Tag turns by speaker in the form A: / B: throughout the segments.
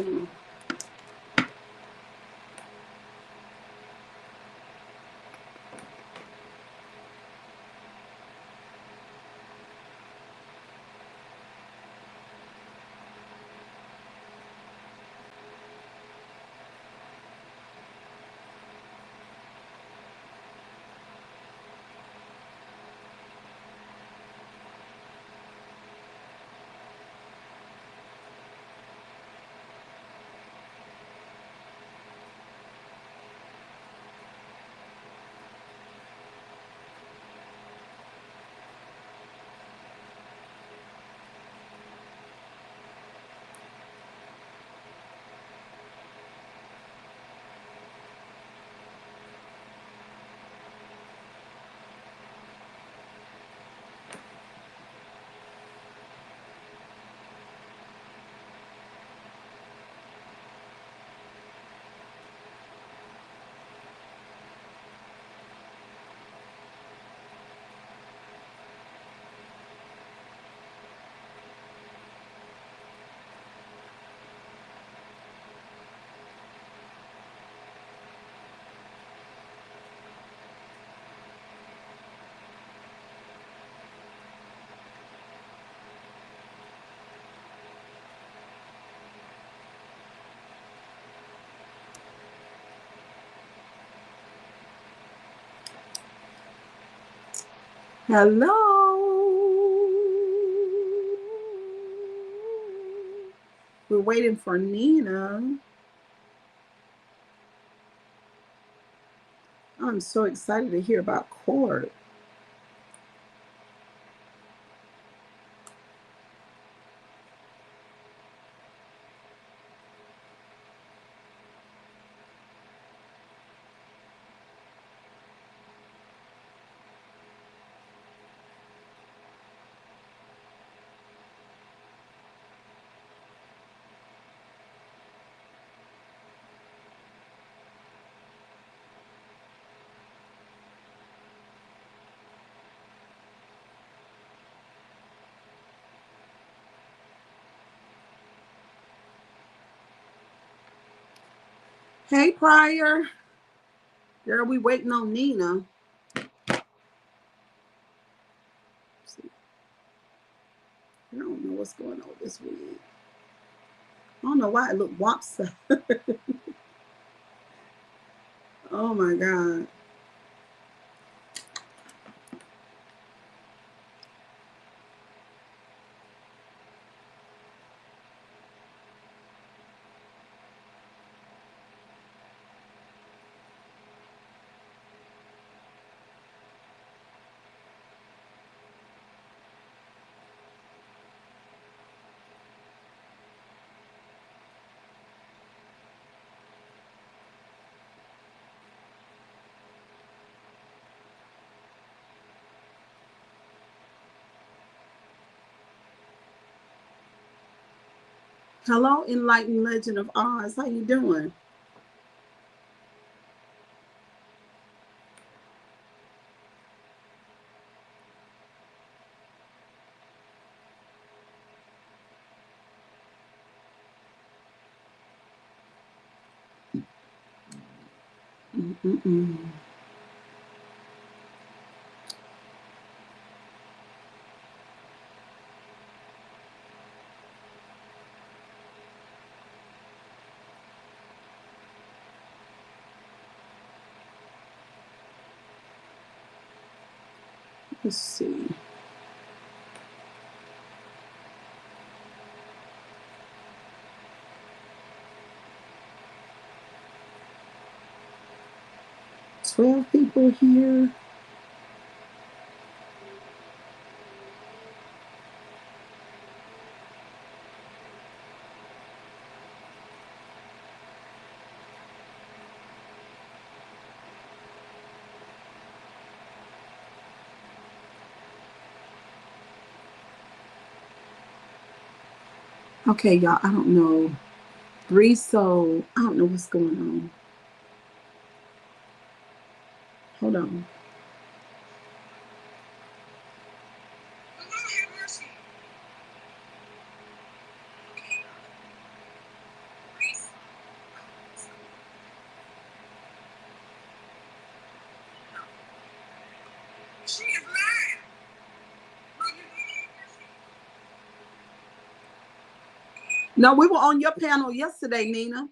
A: channel. Hello. We're waiting for Nina. I'm so excited to hear about court. Hey, Pryor. Girl, we waiting on Nina. I don't know what's going on this week. I don't know why it looked wopsy. Oh my God. Hello, Enlightened Legend of Oz. How you doing? Mm-mm-mm. Let's see. $12 people here. Okay, y'all, I don't know. 3 sold. I don't know what's going on. Hold on. No, we were on your panel yesterday, Nina.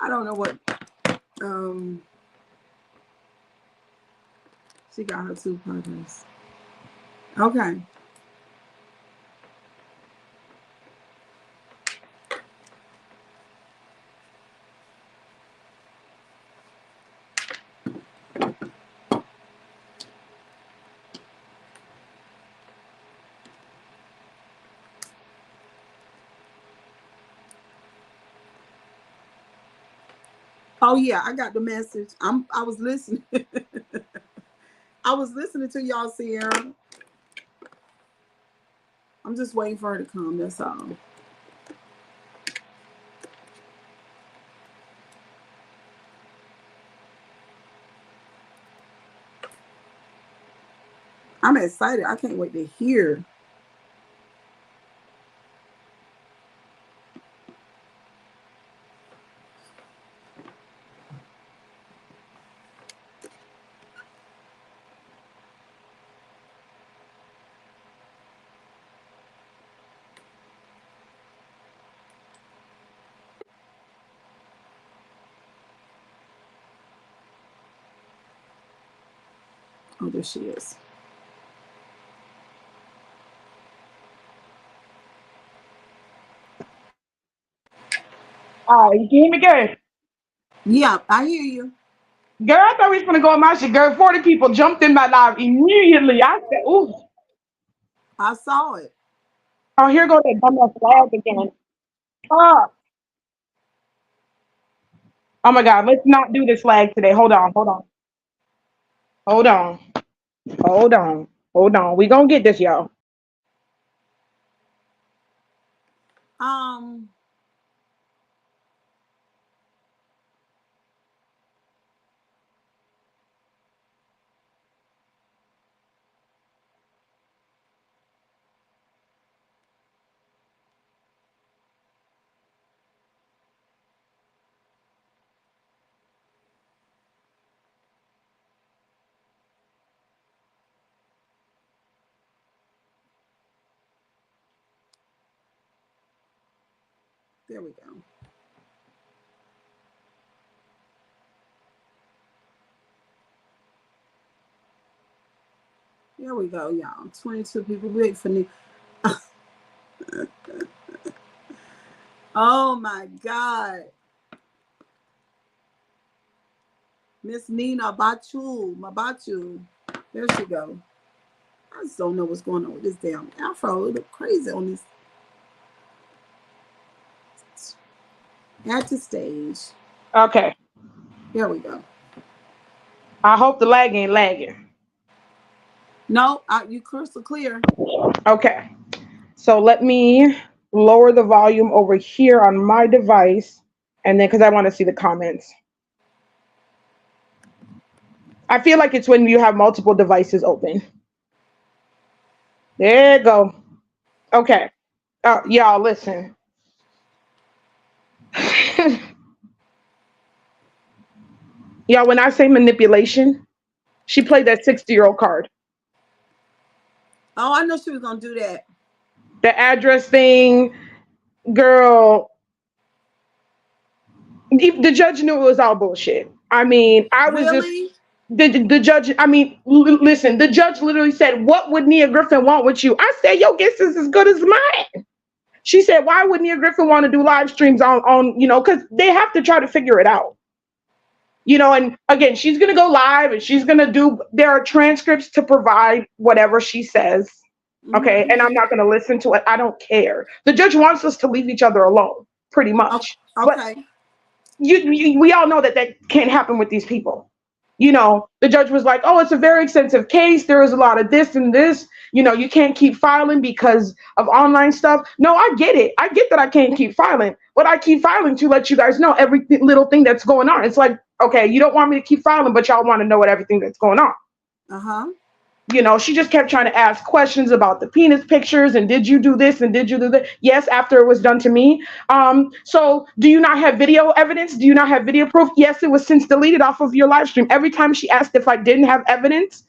A: I don't know what. She got her 2 partners. Okay. Oh yeah, I got the message. I was listening. I was listening to y'all, Sierra. I'm just waiting for her to come. That's all. I'm excited. I can't wait to hear. Oh, there she is.
B: All right, you can hear me good?
A: Yeah, I hear you.
B: Girl, I thought we was gonna go on my shit. Girl, 40 people jumped in my live immediately. I said, ooh,
A: I saw it.
B: oh, here go that dumbass flag again. Oh, oh my God, let's not do this flag today. Hold on, hold on, hold on, hold on, hold on. We gonna get this, y'all.
A: Um, there we go. There we go, y'all. 22 people. Wait for me. Oh my God. Miss Nina Mabachu. There she go. I just don't know what's going on with this damn afro. It look crazy on this. At the stage.
B: Okay,
A: There we go.
B: I hope the lag ain't lagging.
A: No, you crystal clear.
B: Okay, so let me lower the volume over here on my device, and then because I want to see the comments. I feel like it's when you have multiple devices open. There you go. Okay. Y'all, listen. Y'all, when I say manipulation, she played that 60-year-old card.
A: Oh, I know she was gonna do that.
B: The address thing, girl. The judge knew it was all bullshit. I mean, I was just
A: Really?
B: the judge. I mean, listen. The judge literally said, "What would Nia Griffin want with you?" I said, "Your guess is as good as mine." She said, "Why would Nia Griffin want to do live streams on because they have to try to figure it out." And again, she's going to go live and she's going to there are transcripts to provide whatever she says. Okay.
A: Mm-hmm.
B: And I'm not going to listen to it. I don't care. The judge wants us to leave each other alone, pretty
A: Oh,
B: much. But
A: okay.
B: we all know that can't happen with these people. The judge was like, oh, it's a very extensive case. There is a lot of this and this. You can't keep filing because of online stuff. No, I get it. I get that I can't keep filing, but I keep filing to let you guys know every little thing that's going on. It's like, okay, you don't want me to keep filing, but y'all want to know what everything that's going on.
A: Uh-huh.
B: She just kept trying to ask questions about the penis pictures and did you do this and did you do that? Yes, after it was done to me. So do you not have video evidence? Do you not have video proof? Yes, it was since deleted off of your live stream. Every time she asked if I didn't have evidence,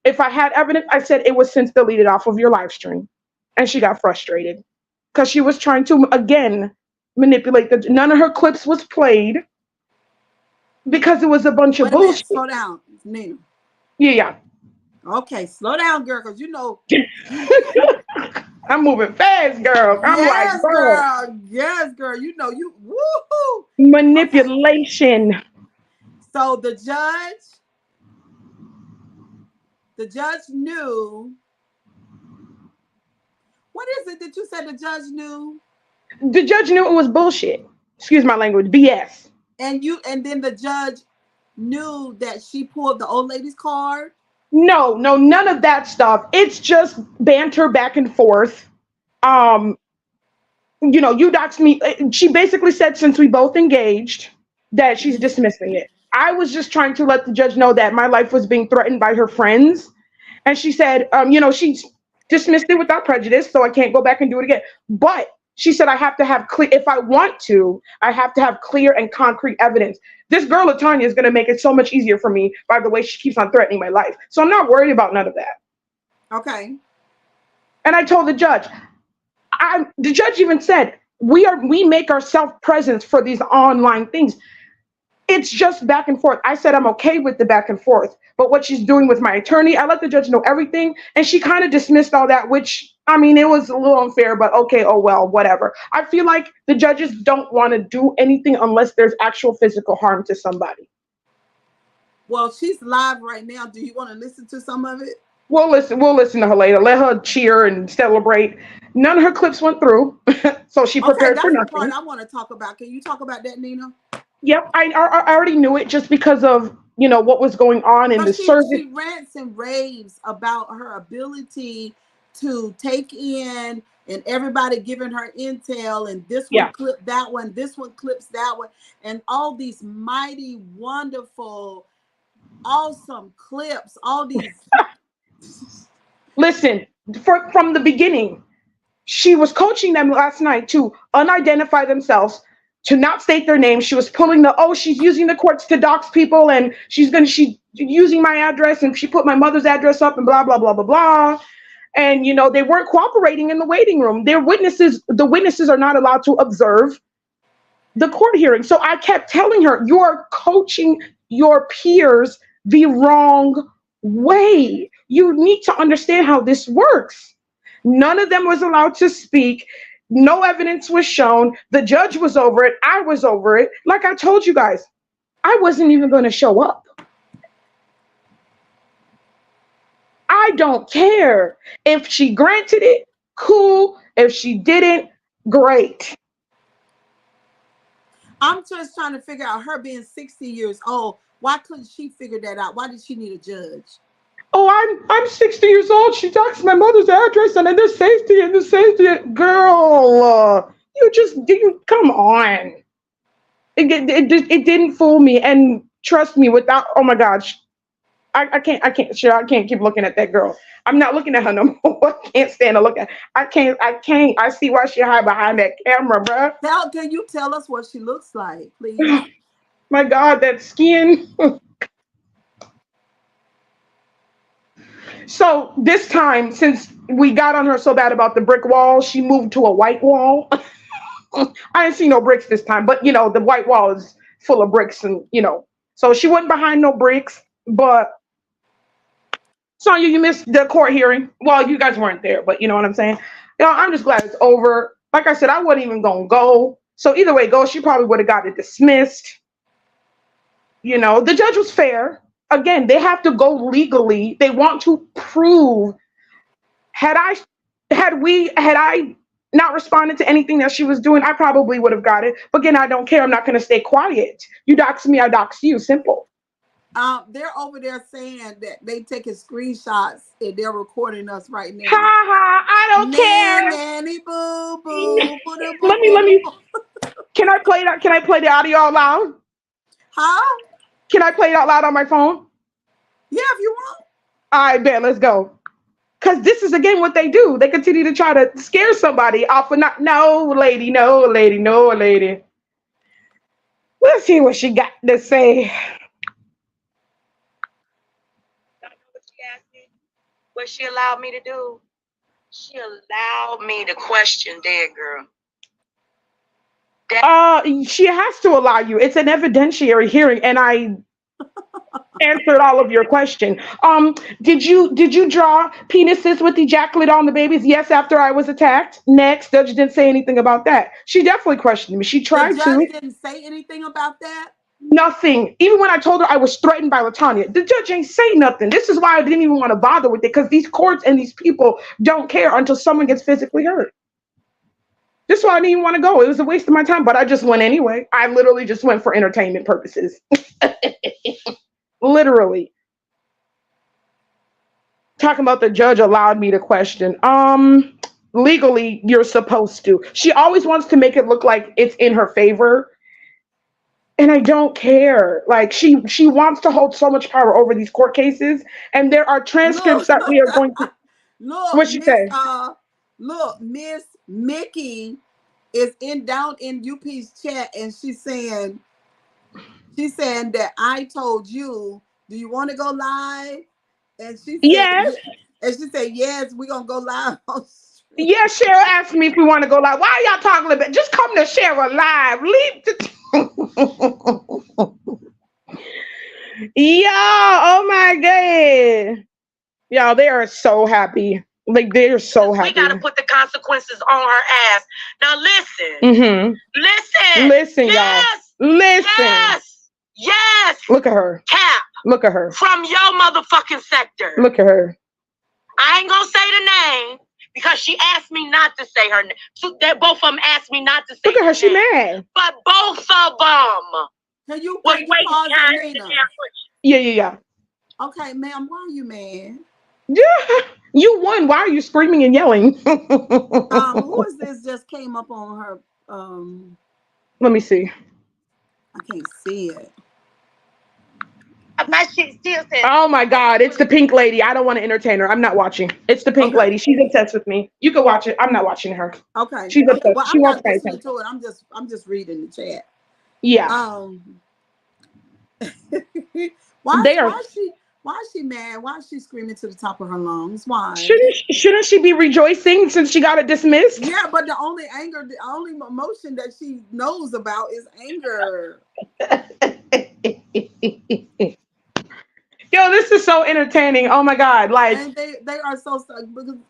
B: if I had evidence, I said it was since deleted off of your live stream. And she got frustrated because she was trying to, again, manipulate none of her clips was played because it was a bunch of
A: Wait a minute,
B: bullshit.
A: slow down, Nina.
B: Yeah.
A: Okay, slow down, girl, because
B: I'm moving fast, girl. I'm like,
A: yes,
B: girl,
A: girl. Yes, girl. You woohoo. Okay.
B: manipulation.
A: So the judge knew. What is it that you said the judge knew?
B: The judge knew it was bullshit. Excuse my language, BS.
A: And then the judge knew that she pulled the old lady's card.
B: No, none of that stuff. It's just banter back and forth. You doxed me. She basically said since we both engaged that she's dismissing it. I was just trying to let the judge know that my life was being threatened by her friends. And she said, she dismissed it without prejudice, so I can't go back and do it again. But she said I have to have clear, if I want to, I have to have clear and concrete evidence. This girl, Latanya, is going to make it so much easier for me by the way she keeps on threatening my life. So I'm not worried about none of that.
A: Okay.
B: And I told the judge, the judge even said, we make our self-presence for these online things. It's just back and forth. I said I'm okay with the back and forth, but what she's doing with my attorney, I let the judge know everything, and she kind of dismissed all that, which, it was a little unfair, but okay, oh well, whatever. I feel like the judges don't want to do anything unless there's actual physical harm to somebody.
A: Well, she's live right now. Do you want to listen to some of it?
B: We'll listen to her later. Let her cheer and celebrate. None of her clips went through, so she prepared for nothing.
A: That's the part I want to talk about. Can you talk about that, Nina?
B: Yep, I already knew it just because of what was going on in the service.
A: She rants and raves about her ability to take in and everybody giving her intel, and this one clip that one, this one clips that one, and all these mighty, wonderful, awesome clips. All these.
B: Listen, from the beginning, she was coaching them last night to unidentify themselves, to not state their name. She was pulling she's using the courts to dox people, and she's using my address, and she put my mother's address up, and blah, blah, blah, blah, blah. And, they weren't cooperating in the waiting room. The witnesses are not allowed to observe the court hearing. So I kept telling her, you're coaching your peers the wrong way. You need to understand how this works. None of them was allowed to speak. No evidence was shown. The judge was over it. I was over it. Like I told you guys, I wasn't even going to show up. I don't care. If she granted it, cool. If she didn't, great.
A: I'm just trying to figure out, her being 60 years old, why couldn't she figure that out? Why did she need a judge?
B: Oh, I'm 60 years old. She doxed my mother's address, and in the safety, girl, you come on. It didn't fool me, and trust me, without, oh my gosh, I can't keep looking at that girl. I'm not looking at her no more. I can't stand to look at. I can't. I see why she hide behind that camera, bruh.
A: Can you tell us what she looks like, please?
B: My God, that skin. So this time, since we got on her so bad about the brick wall, she moved to a white wall. I didn't see no bricks this time, but the white wall is full of bricks, and so she wasn't behind no bricks. But Sonya, you missed the court hearing. Well, you guys weren't there, but you know what I'm saying. I'm just glad it's over. Like I said, I wasn't even gonna go. So either way it goes, she probably would have got it dismissed. The judge was fair. Again, they have to go legally. They want to prove. Had I not responded to anything that she was doing, I probably would have got it. But again, I don't care. I'm not going to stay quiet. You dox me, I dox you. Simple.
A: They're over there saying that they taking screenshots and they're recording us right now.
B: Ha ha! I don't care.
A: Nanny boo boo.
B: Let me. Can I play that? Can I play the audio out loud?
A: Huh?
B: Can I play it out loud on my phone?
A: Yeah, if you want.
B: I bet. Let's go. Because this is again what they do. They continue to try to scare somebody off of not. No, lady. No, lady. No, lady. Let's see what she got to say. What she asked me, what she allowed me to do. She allowed me to question dead girl. She has to allow you. It's an evidentiary hearing, and I answered all of your question. Did you draw penises with ejaculate on the babies? Yes, after I was attacked. Next, judge didn't say anything about that. She definitely questioned me. She
A: The
B: tried
A: judge
B: to.
A: didn't say anything about that.
B: Nothing. Even when I told her I was threatened by Latanya, the judge ain't say nothing. This is why I didn't even want to bother with it, because these courts and these people don't care until someone gets physically hurt. This is why I didn't even want to go. It was a waste of my time, but I just went anyway. I literally just went for entertainment purposes. Literally. Talking about the judge allowed me to question. Legally, you're supposed to. She always wants to make it look like it's in her favor. And I don't care. Like she wants to hold so much power over these court cases. And there are transcripts
A: Look,
B: that we are going to.
A: look,
B: What she say?
A: Miss Mickey is in down in UP's chat, and she's saying that I told you, do you want to go live? And she said,
B: Yes.
A: and she said, yes, we're gonna go live on stream.
B: Yeah, Cheryl asked me if we want to go live. Why are y'all talking about? Just come to Cheryl live. Leave the. Yeah. Oh my God. Y'all, they are so happy. Like, they're so happy. We got to put the consequences on her ass. Now, listen. Mm-hmm. Listen. Listen, yes. Y'all. Listen. Yes. Yes. Look at her. Cap. Look at her. From your motherfucking sector. Look at her. I ain't going to say the name because she asked me not to say her name. So both of them asked me not to say her name. Look at her. She mad. But both of them.
A: Can you
B: was
A: pause
B: waiting. Yeah.
A: Okay, ma'am, why are you mad?
B: Yeah, you won. Why are you screaming and yelling?
A: Who is this just came up on her?
B: Let me see.
A: I can't see it.
B: My shit still says. Oh my God, it's the pink lady. I don't want to entertain her. I'm not watching. It's the pink lady. She's obsessed with me. You can watch it. I'm not watching her.
A: Okay.
B: She's obsessed.
A: Well,
B: she wants to
A: listening to it. I'm just reading the chat.
B: Yeah.
A: Why is she mad? Why is she screaming to the top of her lungs? Why?
B: Shouldn't she be rejoicing since she got it dismissed?
A: Yeah, but the only emotion that she knows about is anger.
B: Yo, this is so entertaining. Oh my God. Like,
A: and they are so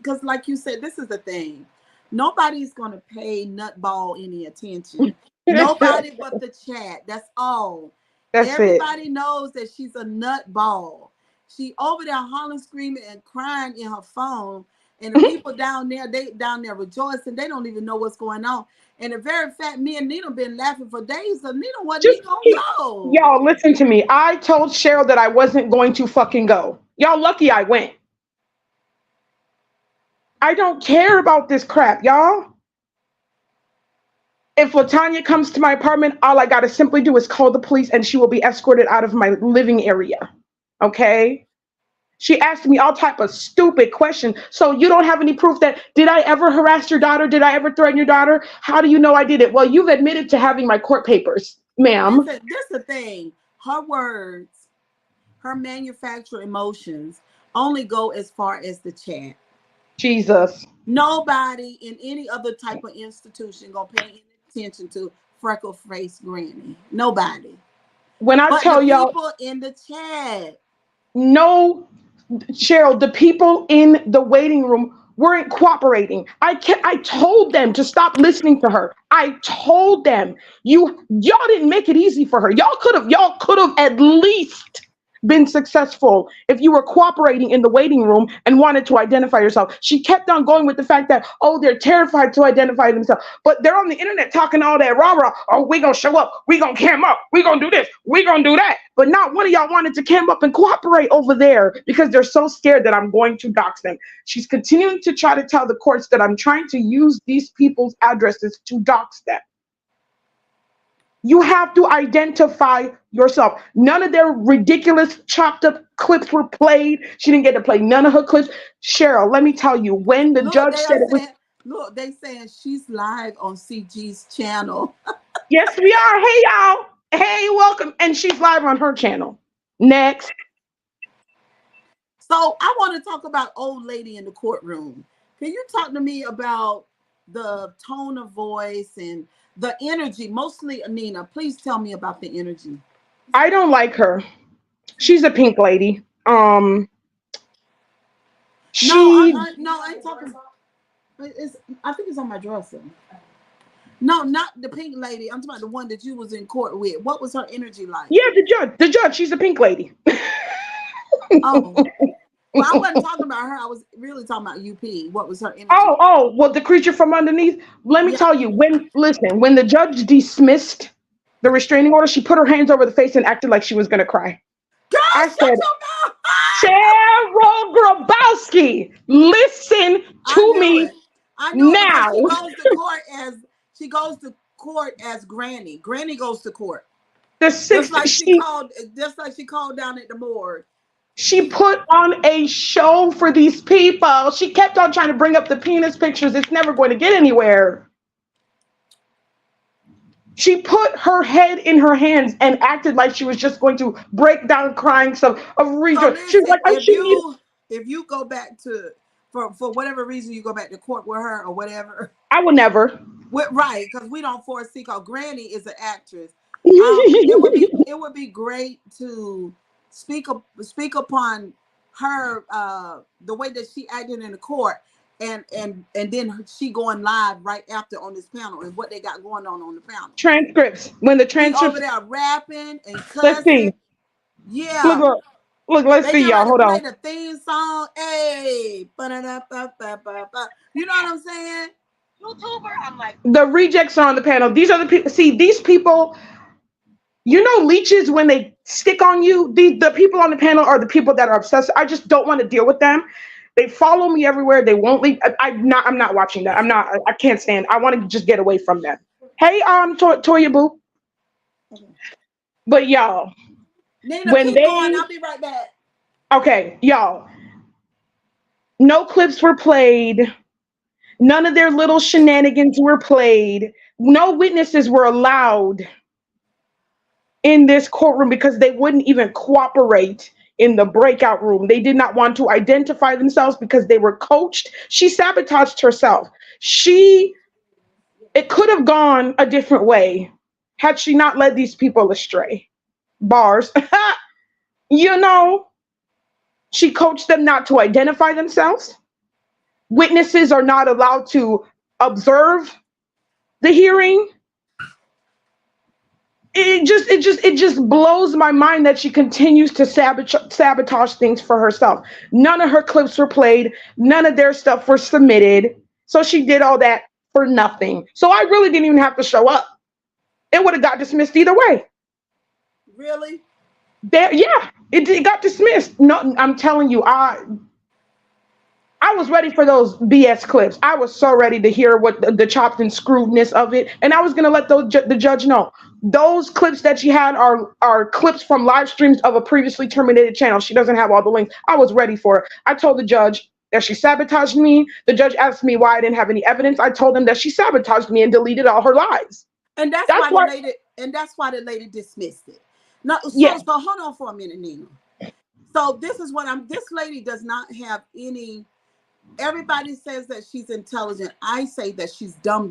A: because like you said, this is the thing. Nobody's gonna pay Nutball any attention. Nobody but the chat. That's all. Everybody knows that she's a nutball. She over there hollering, screaming, and crying in her phone. And the people down there, they down there rejoicing. They don't even know what's going on. And the very fact, me and Nina been laughing for days. So Nina wasn't gonna go.
B: Y'all, listen to me. I told Cheryl that I wasn't going to fucking go. Y'all lucky I went. I don't care about this crap, y'all. If Latanya comes to my apartment, all I gotta simply do is call the police and she will be escorted out of my living area. Okay? She asked me all type of stupid questions. So you don't have any proof that, did I ever harass your daughter? Did I ever threaten your daughter? How do you know I did it? Well, you've admitted to having my court papers, ma'am.
A: Listen, this is the thing. Her words, her manufactured emotions only go as far as the chat.
B: Jesus.
A: Nobody in any other type of institution gonna pay any attention to freckle face granny. Nobody.
B: When I tell y'all,
A: people in the chat.
B: No, Cheryl, the people in the waiting room weren't cooperating. I told them to stop listening to her. I told them y'all didn't make it easy for her. Y'all could have at least been successful if you were cooperating in the waiting room and wanted to identify yourself. She kept on going with the fact that, oh, they're terrified to identify themselves, but they're on the internet talking all that rah-rah. Oh, we gonna show up, we gonna cam up, we gonna do this, we gonna do that. But not one of y'all wanted to cam up and cooperate over there because they're so scared that I'm going to dox them. She's continuing to try to tell the courts that I'm trying to use these people's addresses to dox them. You have to identify yourself. None of their ridiculous chopped up clips were played. She didn't get to play none of her clips. Cheryl, let me tell you, when the
A: Look,
B: judge
A: they are
B: said it was,
A: saying, look, they saying she's live on CG's channel.
B: yes, we are. Hey, y'all. Hey, welcome. And she's live on her channel. Next.
A: So I want to talk about old lady in the courtroom. Can you talk to me about the tone of voice and the energy? Mostly, Nina, please tell me about the energy.
B: I don't like her. She's a pink lady.
A: No,
B: She
A: no, I ain't talking. It's, I think it's on my dresser. No, not the pink lady. I'm talking about the one that you was in court with. What was her energy like?
B: Yeah, the judge, she's a pink lady.
A: Oh, well, I wasn't talking about her. I was really talking about UP. What was her energy?
B: Well, the creature from underneath. Let me
A: Yeah.
B: tell you, when the judge dismissed the restraining order, she put her hands over the face and acted like she was gonna cry.
A: Girl,
B: I
A: shut
B: said,
A: your mouth.
B: Cheryl Grabowski, listen
A: I
B: to
A: knew
B: me
A: it. I knew it because
B: now.
A: she goes to court as Granny. Granny goes to court.
B: The
A: Just
B: sixth,
A: like
B: she
A: she called down at the morgue.
B: she put on a show for these people. She kept on trying to bring up the penis pictures. It's never going to get anywhere. She put her head in her hands and acted like she was just going to break down crying some of
A: So
B: rejoice. She was
A: listen,
B: like, I shouldn't need.
A: if you go back to for whatever reason you go back to court with her or whatever,
B: I will never.
A: right? Because we don't foresee. Cause Granny is an actress. It would be great to speak upon her the way that she acted in the court and then she going live right after on this panel and what they got going on the panel.
B: Transcripts. When the
A: She over
B: transcripts,
A: there rapping and
B: let's
A: cussing.
B: see.
A: Yeah.
B: Look, let's
A: They
B: see,
A: get
B: y'all.
A: ready to
B: Hold
A: play
B: on.
A: the theme song. Hey, ba-da-da-ba-ba-ba-ba. You know what I'm saying?
C: YouTuber. I'm like,
B: The rejects are on the panel. These are the people. See, these people, leeches, when they stick on you, the people on the panel are the people that are obsessed. I just don't want to deal with them. They follow me everywhere. They won't leave. I'm not watching that. I can't stand. I want to just get away from them. Hey, Toya Boo. But y'all,
A: Nina,
B: when
A: keep going.
B: they
A: I'll be right back.
B: okay, y'all, no clips were played. None of their little shenanigans were played. No witnesses were allowed in this courtroom because they wouldn't even cooperate in the breakout room. They did not want to identify themselves because they were coached. She sabotaged herself. It could have gone a different way had she not led these people astray. Bars. you know, she coached them not to identify themselves. Witnesses are not allowed to observe the hearing. It just blows my mind that she continues to sabotage things for herself. None of her clips were played. None of their stuff was submitted. So she did all that for nothing. So I really didn't even have to show up. It would have got dismissed either way.
A: Really?
B: Yeah, it got dismissed. No, I'm telling you, I was ready for those BS clips. I was so ready to hear what the chopped and screwedness of it, and I was gonna let the judge know those clips that she had are clips from live streams of a previously terminated channel. She doesn't have all the links. I was ready for it. I told the judge that she sabotaged me. The judge asked me why I didn't have any evidence. I told him that she sabotaged me and deleted all her lies.
A: And that's
B: That's
A: why
B: why.
A: the lady dismissed it. No,
B: Yeah.
A: so hold on for a minute, Nina. So this lady does not have any. Everybody says that she's intelligent. I say that she's dumb.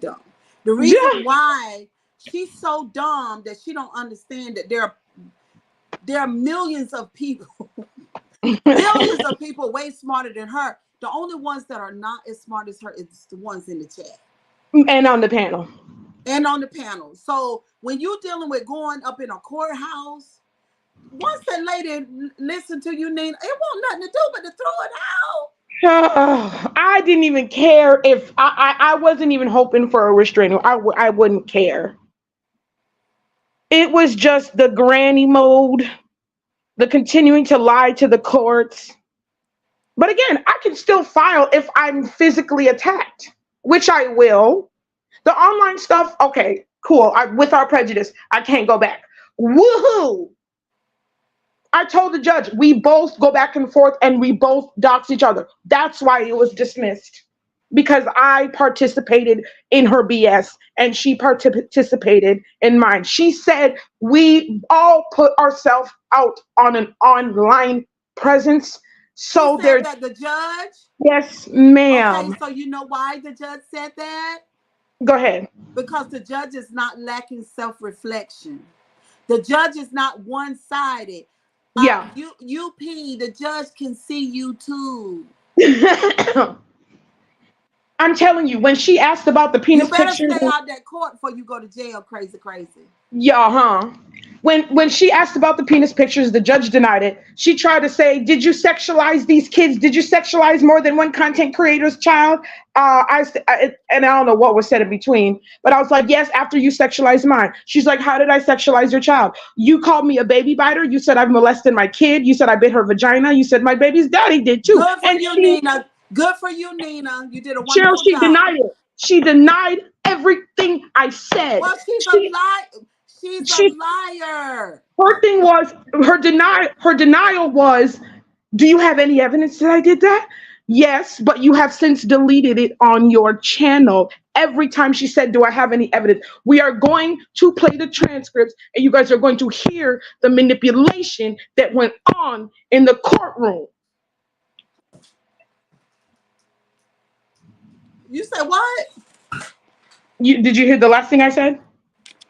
A: The reason
B: Yeah.
A: why she's so dumb that she don't understand that there are millions of people, millions of people way smarter than her. The only ones that are not as smart as her is the ones in the chat
B: And on the panel.
A: and on the panel. So when you're dealing with going up in a courthouse, once that lady listen to you, Nina, it won't nothing to do but to throw it out.
B: I didn't even care if I wasn't even hoping for a restraining. I wouldn't care. It was just the granny mode, the continuing to lie to the courts. But again, I can still file if I'm physically attacked, which I will. The online stuff, okay, cool. With our prejudice, I can't go back. Woohoo! I told the judge, we both go back and forth and we both dox each other. That's why it was dismissed. Because I participated in her BS and she participated in mine. She said we all put ourselves out on an online presence.
A: Who
B: So
A: said
B: there's,
A: that? The judge?
B: yes,
A: Okay,
B: ma'am.
A: so you know why the judge said that?
B: Go ahead.
A: Because the judge is not lacking self-reflection. The judge is not one-sided.
B: Yeah.
A: UP, the judge can see you too.
B: I'm telling you, when she asked about the
A: You
B: penis
A: better
B: pictures,
A: stay out that court before you go to jail, crazy, crazy.
B: yeah, huh? When she asked about the penis pictures, the judge denied it. She tried to say, "Did you sexualize these kids? Did you sexualize more than one content creator's child?" And I don't know what was said in between, but I was like, "Yes." After you sexualized mine, she's like, "How did I sexualize your child? You called me a baby biter. You said I've molested my kid. You said I bit her vagina. You said my baby's daddy did too."
A: Good for
B: And
A: you, Nina. Good for you, Nina. You did a
B: Cheryl,
A: wonderful
B: she
A: job.
B: denied it. She denied everything I said.
A: Well, she's a
B: She
A: lie. She's a
B: she
A: liar.
B: her thing was her denial was, do you have any evidence that I did that? Yes, but you have since deleted it on your channel. Every time she said, do I have any evidence? We are going to play the transcripts and you guys are going to hear the manipulation that went on in the courtroom.
A: You said what?
B: Did you hear the last thing I said?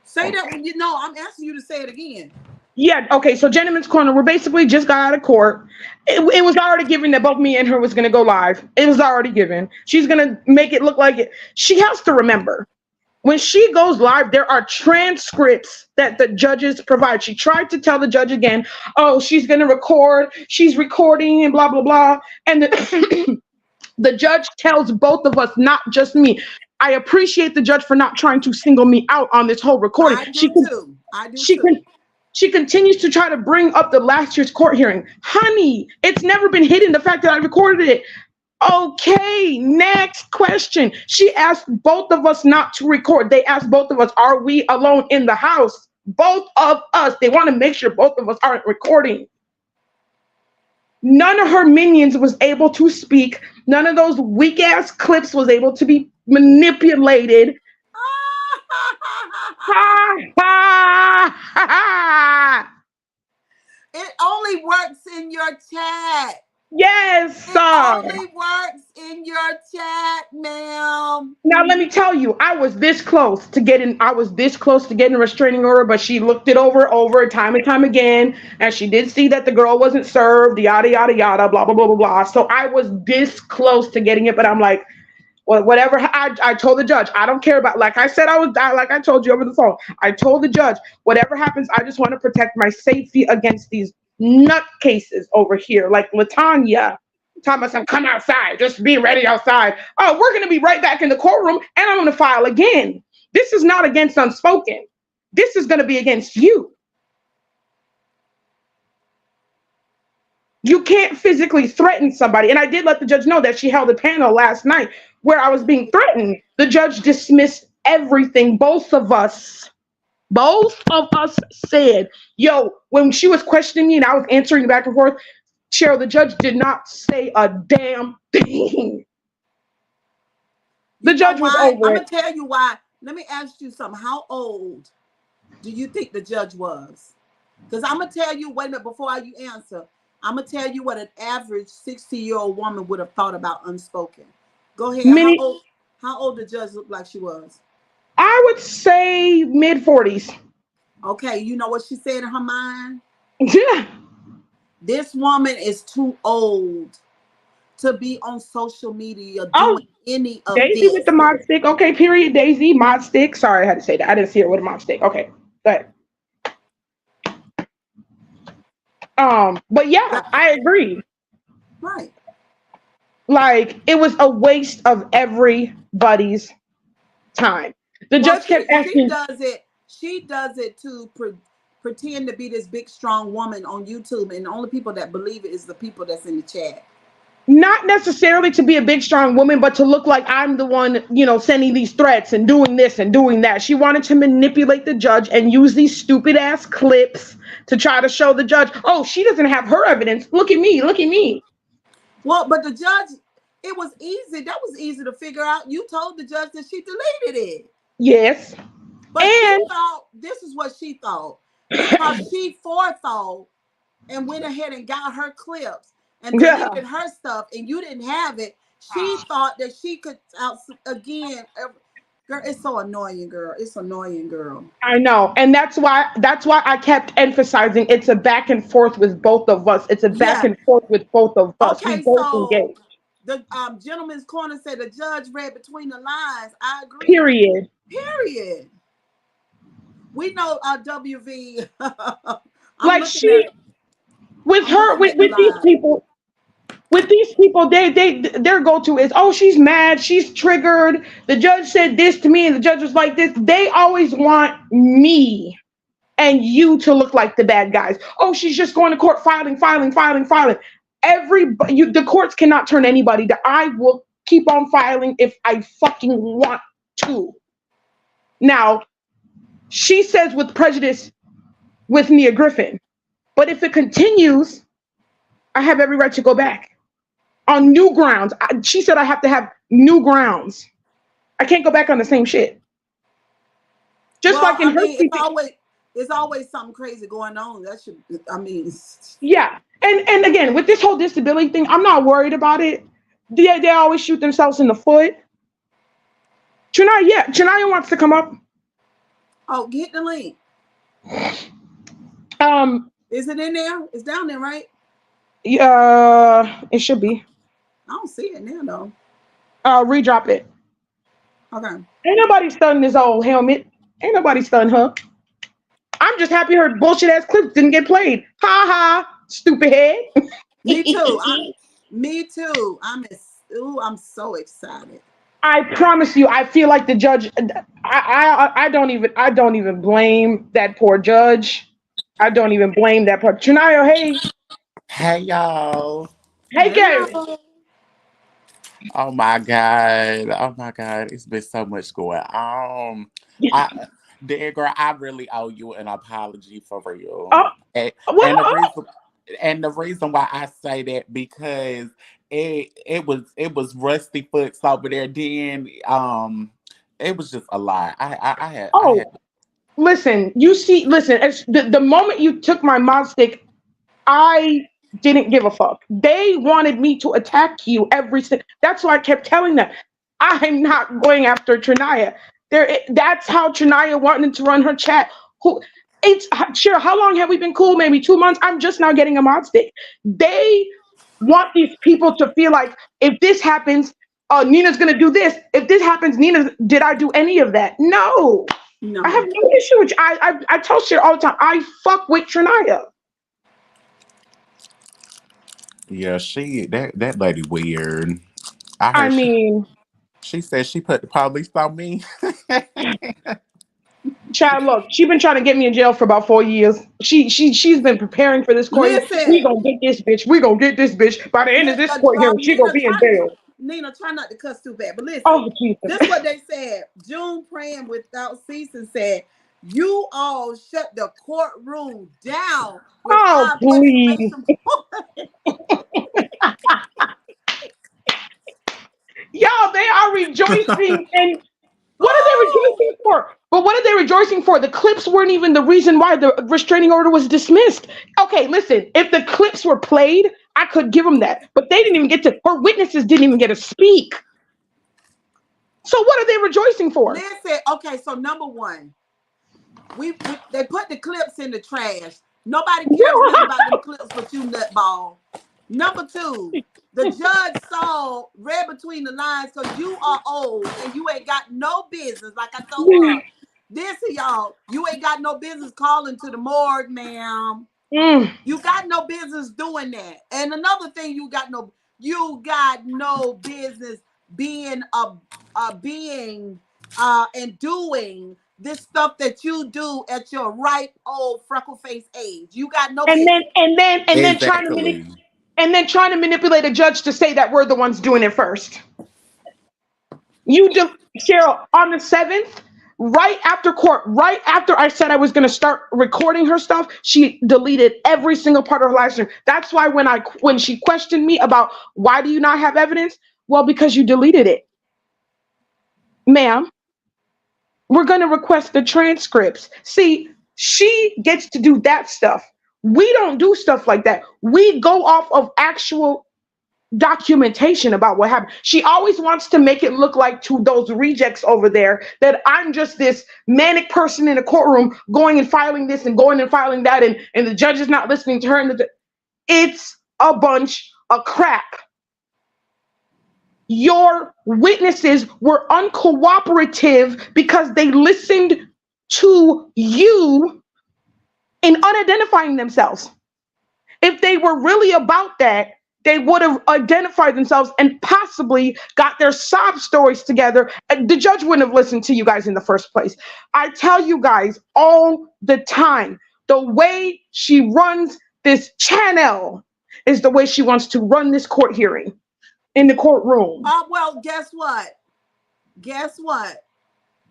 A: Say that when you know. I'm asking you to say it again.
B: Yeah, okay, so Gentleman's Corner, we're basically just got out of court. It was already given that both me and her was going to go live. It was already given. She's going to make it look like it. She has to remember, when she goes live, there are transcripts that the judges provide. She tried to tell the judge again, oh, she's going to record, she's recording and blah, blah, blah. And the judge tells both of us, not just me. I appreciate the judge for not trying to single me out on this whole recording.
A: I do too. I do
B: She
A: too.
B: can. She continues to try to bring up the last year's court hearing. Honey, it's never been hidden, the fact that I recorded it. Okay, next question. She asked both of us not to record. They asked both of us, are we alone in the house? Both of us. They want to make sure both of us aren't recording. None of her minions was able to speak. None of those weak ass clips was able to be manipulated.
A: It only works in your chat.
B: Yes.
A: It only works in your chat, ma'am.
B: Now let me tell you, I was this close to getting a restraining order, but she looked it over time and time again, and she did see that the girl wasn't served, yada yada yada, blah blah blah blah blah. So I was this close to getting it, but I'm like, well, whatever. I told the judge, I don't care about, like I said, like I told you over the phone. I told the judge, whatever happens, I just want to protect my safety against these nut cases over here, like Latanya. Thomas, come outside. Just be ready outside. Oh, we're going to be right back in the courtroom, and I'm going to file again. This is not against Unspoken. This is going to be against you. You can't physically threaten somebody. And I did let the judge know that she held a panel last night where I was being threatened. The judge dismissed everything. Both of us said, yo, when she was questioning me and I was answering back and forth, Cheryl, the judge did not say a damn thing. The judge was over it.
A: I'm going to tell you why. Let me ask you something. How old do you think the judge was? Because I'm going to tell you, wait a minute, before you answer, I'm going to tell you what an average 60-year-old woman would have thought about Unspoken. Go ahead. How old the judge looked like she was?
B: I would say mid-40s.
A: Okay, you know what she said in her mind?
B: Yeah.
A: This woman is too old to be on social media doing any of
B: Daisy
A: this.
B: with the mod stick. Okay, period. Daisy, mod stick. Sorry, I had to say that. I didn't see her with a mod stick. Okay, go ahead. But yeah, I agree.
A: Right.
B: Like, it was a waste of everybody's time. The judge kept asking.
A: She does it to pretend to be this big, strong woman on YouTube, and the only people that believe it is the people that's in the chat.
B: not necessarily to be a big strong woman, but to look like I'm the one, sending these threats and doing this and doing that. She wanted to manipulate the judge and use these stupid ass clips to try to show the judge, oh, she doesn't have her evidence. Look at me, look at me.
A: Well, but the judge, it was easy. That was easy to figure out. You told the judge that she deleted it.
B: Yes.
A: But she thought, this is what she thought, because she forethought and went ahead and got her clips and deleted her stuff, and you didn't have it. She thought that she could again. Girl, it's so annoying, girl. It's annoying, girl.
B: I know, and that's why I kept emphasizing it's a back and forth with both of us. It's a back and forth with both of us.
A: Okay,
B: we both
A: so
B: engaged.
A: The gentleman's corner said the judge read between the lines. I agree.
B: Period.
A: We know WV.
B: Like she, with these people, their go-to is, oh, she's mad, she's triggered. The judge said this to me, and the judge was like this. They always want me and you to look like the bad guys. Oh, she's just going to court, filing. The courts cannot turn anybody down. I will keep on filing if I fucking want to. Now, she says with prejudice with Nia Griffin, but if it continues, I have every right to go back on new grounds. She said I have to have new grounds. I can't go back on the same shit. Just like in her
A: it's always something crazy going on. That should,
B: yeah. And again, with this whole disability thing, I'm not worried about it. They always shoot themselves in the foot. Trinaya wants to come up.
A: Oh, get the link. Is it in there? It's down there, right?
B: It should be.
A: I don't see it now, though.
B: Redrop it.
A: Okay.
B: Ain't nobody stunned this old helmet. Ain't nobody stunned her. I'm just happy her bullshit ass clips didn't get played. Ha ha, stupid head.
A: Me too. Me too. I'm so excited.
B: I promise you, I feel like the judge. I don't even blame that poor judge. I don't even blame that poor Trinaya. Hey.
C: Hey y'all.
B: Hey Gary.
C: Oh my god. It's been so much going on. Dear girl, I really owe you an apology for real. And the reason why I say that, because it was Rusty Foots over there. Then it was just a lot. I had.
B: Listen. The moment you took my mod stick, I didn't give a fuck. They wanted me to attack you every single. That's why I kept telling them, I'm not going after Trinaya. That's how Trinaya wanted to run her chat. Sure, how long have we been cool? Maybe 2 months. I'm just now getting a mod stick. They want these people to feel like if this happens, Nina's gonna do this. If this happens, Nina, did I do any of that? No. I have no issue with. I tell shit all the time. I fuck with Trinaya.
C: Yeah, that lady weird. She said she put the police on me.
B: Child, look, she's been trying to get me in jail for about 4 years. She's been preparing for this court. We gonna get this bitch. We gonna get this bitch. By the end of this court hearing, she gonna be in jail.
A: Nina, try not to cuss too bad, but listen.
B: Oh, Jesus.
A: This is what they said. June praying without ceasing said, "You all shut the courtroom down."
B: Oh, please. Y'all, they are rejoicing. And what are they rejoicing for? But what are they rejoicing for? The clips weren't even the reason why the restraining order was dismissed. Okay, listen, if the clips were played, I could give them that. But they didn't even get to, her witnesses didn't even get to speak. So what are they rejoicing for?
A: Listen, okay, so number one, they put the clips in the trash. Nobody cares about the clips but you, nutball. Number two, the judge read between the lines because you are old and you ain't got no business. Like I told her, this y'all, you ain't got no business calling to the morgue, ma'am. You got no business doing that. And another thing, you got no business being and doing this stuff that you do at your ripe old freckle face age. You got no business.
B: And then trying to and then trying to manipulate a judge to say that we're the ones doing it first. You do, Cheryl, on the 7th, right after court, right after I said I was going to start recording her stuff, she deleted every single part of her live stream. That's why when she questioned me about why do you not have evidence? Well, because you deleted it. Ma'am, we're going to request the transcripts. See, she gets to do that stuff. We don't do stuff like that. We go off of actual documentation about what happened. She always wants to make it look like to those rejects over there that I'm just this manic person in a courtroom going and filing this and going and filing that, and the judge is not listening to her. And it's a bunch of crap. Your witnesses were uncooperative because they listened to you in unidentifying themselves. If they were really about that, they would have identified themselves and possibly got their sob stories together. The judge wouldn't have listened to you guys in the first place. I tell you guys all the time, the way she runs this channel is the way she wants to run this court hearing in the courtroom.
A: Well, guess what? Guess what?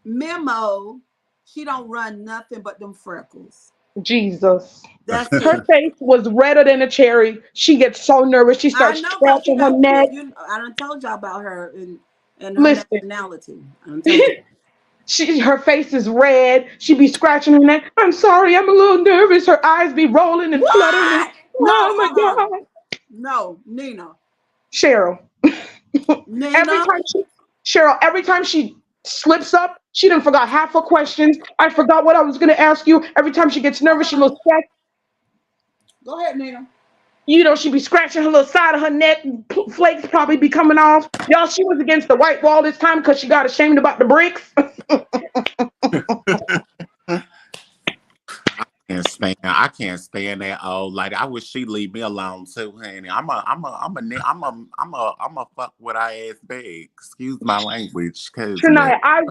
A: Memo, she don't run nothing but them freckles.
B: Jesus.
A: That's
B: her face was redder than a cherry. She gets so nervous. She starts scratching her neck.
A: I done told y'all about her and her nationality.
B: Her face is red. She be scratching her neck. I'm sorry, I'm a little nervous. Her eyes be rolling and fluttering.
A: No,
B: oh my God.
A: No, Nina.
B: Cheryl.
A: Nina?
B: Every time she slips up, she done forgot half her questions. I forgot what I was going to ask you. Every time she gets nervous, she looks back.
A: Go ahead, Nina.
B: You know, she be scratching her little side of her neck. Flakes probably be coming off. Y'all, she was against the white wall this time because she got ashamed about the bricks.
C: I can't stand that old lady. I wish she'd leave me alone too, honey. I'm a fuck what I ass big. Excuse my language.
B: Tonight, I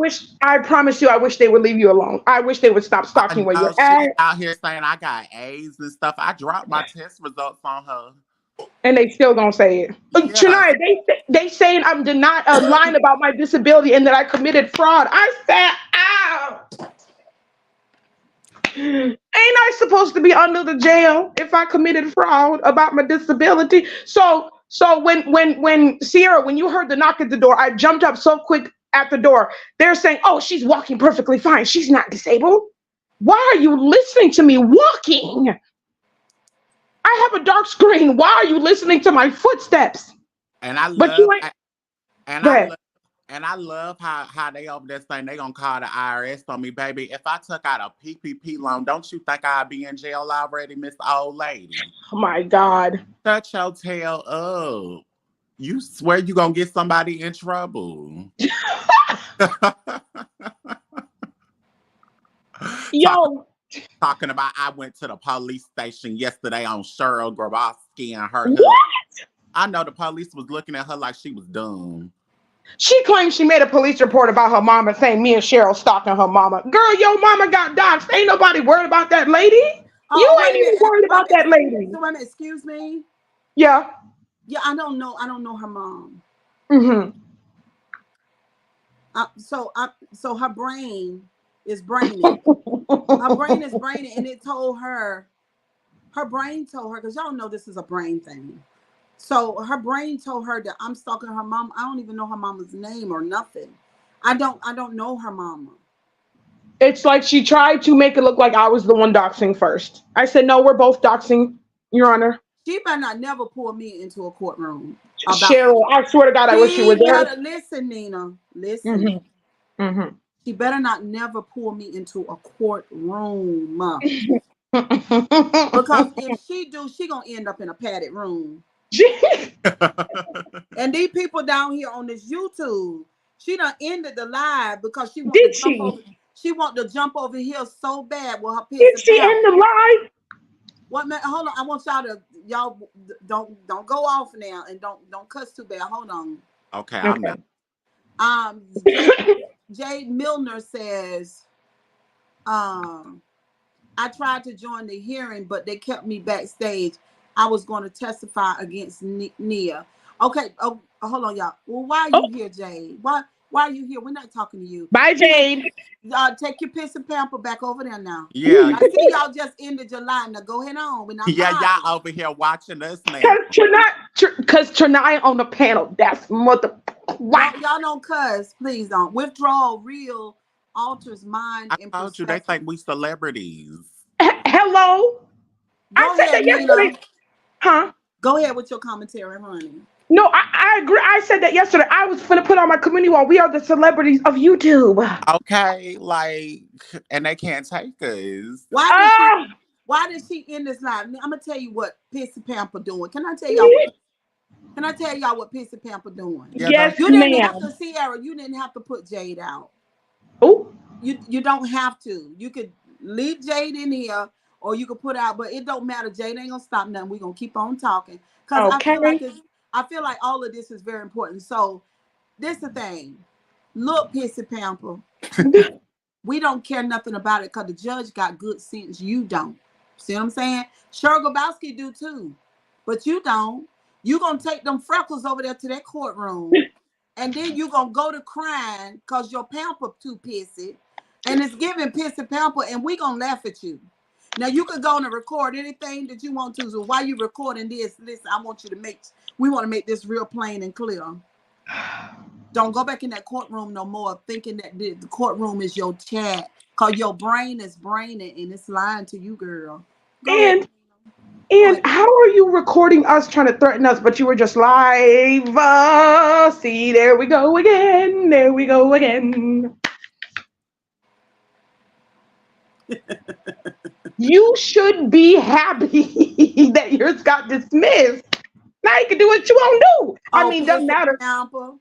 B: promise you, I wish they would leave you alone. I wish they would stop stalking where you're at.
C: Out here saying I got A's and stuff. I dropped my test results on her.
B: And they still gonna say it. Yeah. Tonight, they saying I'm denied a line about my disability and that I committed fraud. I said, ow. Ain't I supposed to be under the jail if I committed fraud about my disability? So when Sierra, when you heard the knock at the door, I jumped up so quick at the door. They're saying, oh, she's walking perfectly fine. She's not disabled. Why are you listening to me walking? I have a dark screen. Why are you listening to my footsteps?
C: And I love how they over there saying they gonna call the IRS on me, baby. If I took out a PPP loan, don't you think I'd be in jail already, Miss Old Lady?
B: Oh my God!
C: Shut your tail up. You swear you gonna get somebody in trouble?
B: Yo.
C: Talking about I went to the police station yesterday on Cheryl Grabowski and her.
B: What?
C: I know the police was looking at her like she was dumb.
B: She claims she made a police report about her mama saying me and Cheryl stalking her mama. Girl, your mama got doxxed. Ain't nobody worried about that lady. You ain't even worried about that lady.
A: Excuse me?
B: Yeah.
A: Yeah, I don't know her mom.
B: Mm-hmm.
A: So her brain is braining. Her brain is braining, and it told her, because y'all know this is a brain thing. So her brain told her that I'm stalking her mom. I don't even know her mama's name or nothing. I don't know her mama.
B: It's like she tried to make it look like I was the one doxing first. I said, no, we're both doxing, Your Honor.
A: She better not never pull me into a courtroom.
B: Cheryl, I swear to God, I wish you were there.
A: Listen, Nina. Listen.
B: Mm-hmm. Mm-hmm.
A: She better not never pull me into a courtroom. Because if she do, she gonna end up in a padded room. And these people down here on this YouTube, she done ended the live because she want to jump over here so bad with her.
B: Did she end the live?
A: What, man? Hold on. I want y'all don't go off now and don't cuss too bad. Hold on.
C: Okay. I'm
A: Jade Milner says, I tried to join the hearing, but they kept me backstage. I was going to testify against Nia. Okay. Oh, hold on, y'all. Well, why are
B: Oh,
A: you here, Jade? Why are you here? We're not talking to you.
B: bye, Jade.
A: Take your piss and pamper back over there now.
C: Yeah,
A: I see y'all just ended your line. Now go ahead on. We're not
C: yeah,
A: bothering.
C: y'all over here watching us now.
B: Because Trinaya on the panel. That's mother. Wow.
A: Y'all don't cuss. Please don't. Withdrawal real alters mind
C: I
A: and
C: told you they
A: perception.
C: think we celebrities.
B: Hello. I
A: Go
B: said
A: ahead,
B: that
A: Nina.
B: yesterday. Huh?
A: Go ahead with your commentary, honey.
B: No, I agree. I said that yesterday. I was finna put on my community wall. We are the celebrities of YouTube.
C: Okay, like, and they can't take us.
B: Ah,
A: Why did she end this live? I'm gonna tell you what Pissy Pamper doing. Can I tell y'all what? Can I tell y'all what Pissy Pamper doing?
C: Yeah, go
B: yes,
C: ahead.
A: You didn't have
B: ma'am.
A: to, Sierra. You didn't have to put Jade out.
B: Oh,
A: You don't have to. You could leave Jade in here, or you could put out. But it don't matter. Jade ain't gonna stop nothing. We're gonna keep on talking because
B: okay.
A: I feel like all of this is very important. So this the thing. Look, Pissy Pamper. We don't care nothing about it because the judge got good sense. You don't. See what I'm saying? Cheryl Grabowski do too, but you don't. You gonna take them freckles over there to that courtroom, and then you gonna go to crying because your pamper too pissy, and it's giving pissy pamper, and we gonna laugh at you. Now you can go and record anything that you want to. So while you recording this, listen, I want you to we want to make this real plain and clear. Don't go back in that courtroom no more thinking that the courtroom is your chat. Because your brain is braining and it's lying to you, girl. Go ahead.
B: And
A: Go
B: and
A: ahead.
B: how are you recording us trying to threaten us, but you were just live? See, there we go again. There we go again. You should be happy that yours got dismissed. Now you can do what you want to do. I
A: Oh,
B: mean, doesn't
A: Pissy
B: matter.
A: Pamper.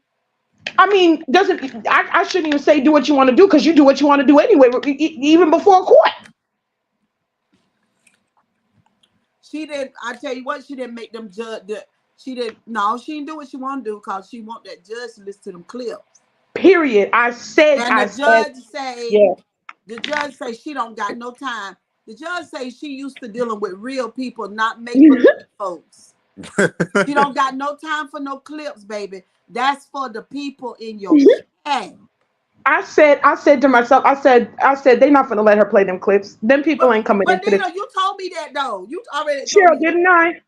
B: I mean, doesn't I shouldn't even say do what you want to do because you do what you want to do anyway, even before court.
A: She didn't, I tell you what, she didn't make them judge. She didn't, no, she didn't do what she want to do because she want that judge to listen to them clips.
B: Period.
A: And
B: Yeah.
A: the judge say she don't got no time. The judge say she used to dealing with real people, not make believe folks. She don't got no time for no clips, baby. That's for the people in your chat.
B: I said to myself, I said they're not gonna let her play them clips. Them people ain't coming
A: But
B: into this.
A: Nina, you told me that though. You already told
B: Cheryl,
A: me that.
B: didn't I?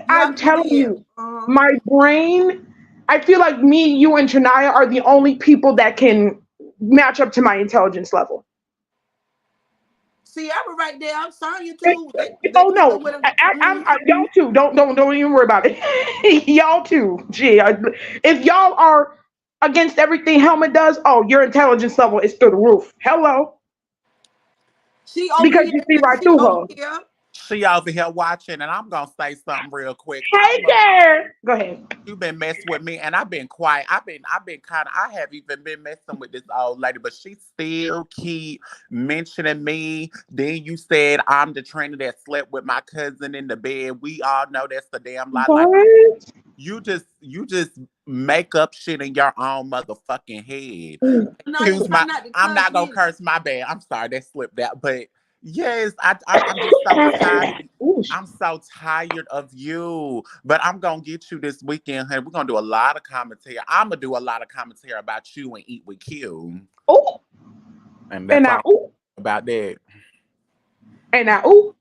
B: I'm
A: Yep, you
B: telling
A: did.
B: you, my brain. I feel like me, you, and Trinaya are the only people that can match up to my intelligence level.
A: See, I was right there. I'm sorry, you too. They
B: Oh no,
A: clicking with a.
B: y'all too. Don't even worry about it. Y'all too. Gee, if y'all are against everything Helmet does, oh, your intelligence level is through the roof. Hello,
A: She over
B: because
A: here.
B: you see right
A: She
B: through
A: over
B: her.
A: here.
C: She over here watching, and I'm gonna say something real quick. I
B: Hey
C: love
B: there. Go ahead.
C: you been messing with me, and I've been quiet. I've been kind of. I have even been messing with this old lady, but she still keep mentioning me. Then you said I'm the trainer that slept with my cousin in the bed. We all know that's the damn lie. Like
B: What?
C: you just make up shit in your own motherfucking head.
A: Now you
C: Excuse
A: try
C: my.
A: not to
C: I'm
A: cuss
C: not gonna
A: me.
C: curse my bad. I'm sorry that slipped out, but yes, I'm just so tired.
B: Ooh,
C: I'm so tired of you. But I'm gonna get you this weekend, honey. We're gonna do a lot of commentary. I'm gonna do a lot of commentary about you and Eat with Q.
B: ooh,
C: And
B: and
C: that's
B: now
C: all
B: ooh,
C: about that.
B: and now ooh.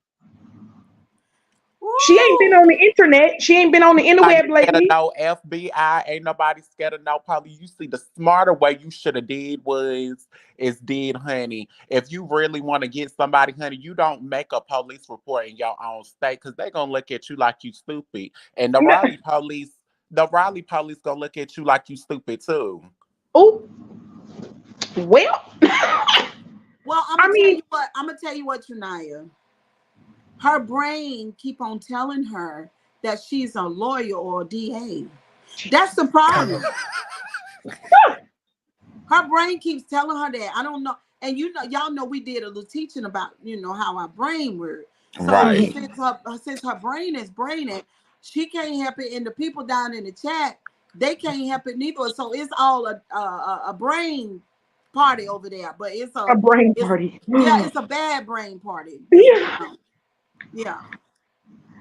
B: She ain't been on the
A: Woo!
B: internet. She ain't been on the
C: Nobody
B: interweb
C: scared of
B: lately.
C: no FBI. Ain't nobody scared of no police. You see, the smarter way you should have did did, honey. If you really want to get somebody, honey, you don't make a police report in your own state because they gonna look at you like you stupid. And the Raleigh police gonna look at you like you stupid too.
B: Ooh, well,
A: Well, I'm
B: I
A: gonna tell
B: mean,
A: you what. I'm gonna tell you what, Trinaya. Her brain keep on telling her that she's a lawyer or a DA. That's the problem. Her brain keeps telling her that. I don't know. And y'all know we did a little teaching about, how our brain works. So
C: Right.
A: since her brain is braining, she can't help it. And the people down in the chat, they can't help it neither. So it's all a brain party over there. But
B: a brain
A: it's
B: party.
A: yeah, it's a bad brain party. Just
B: Yeah.
A: yeah.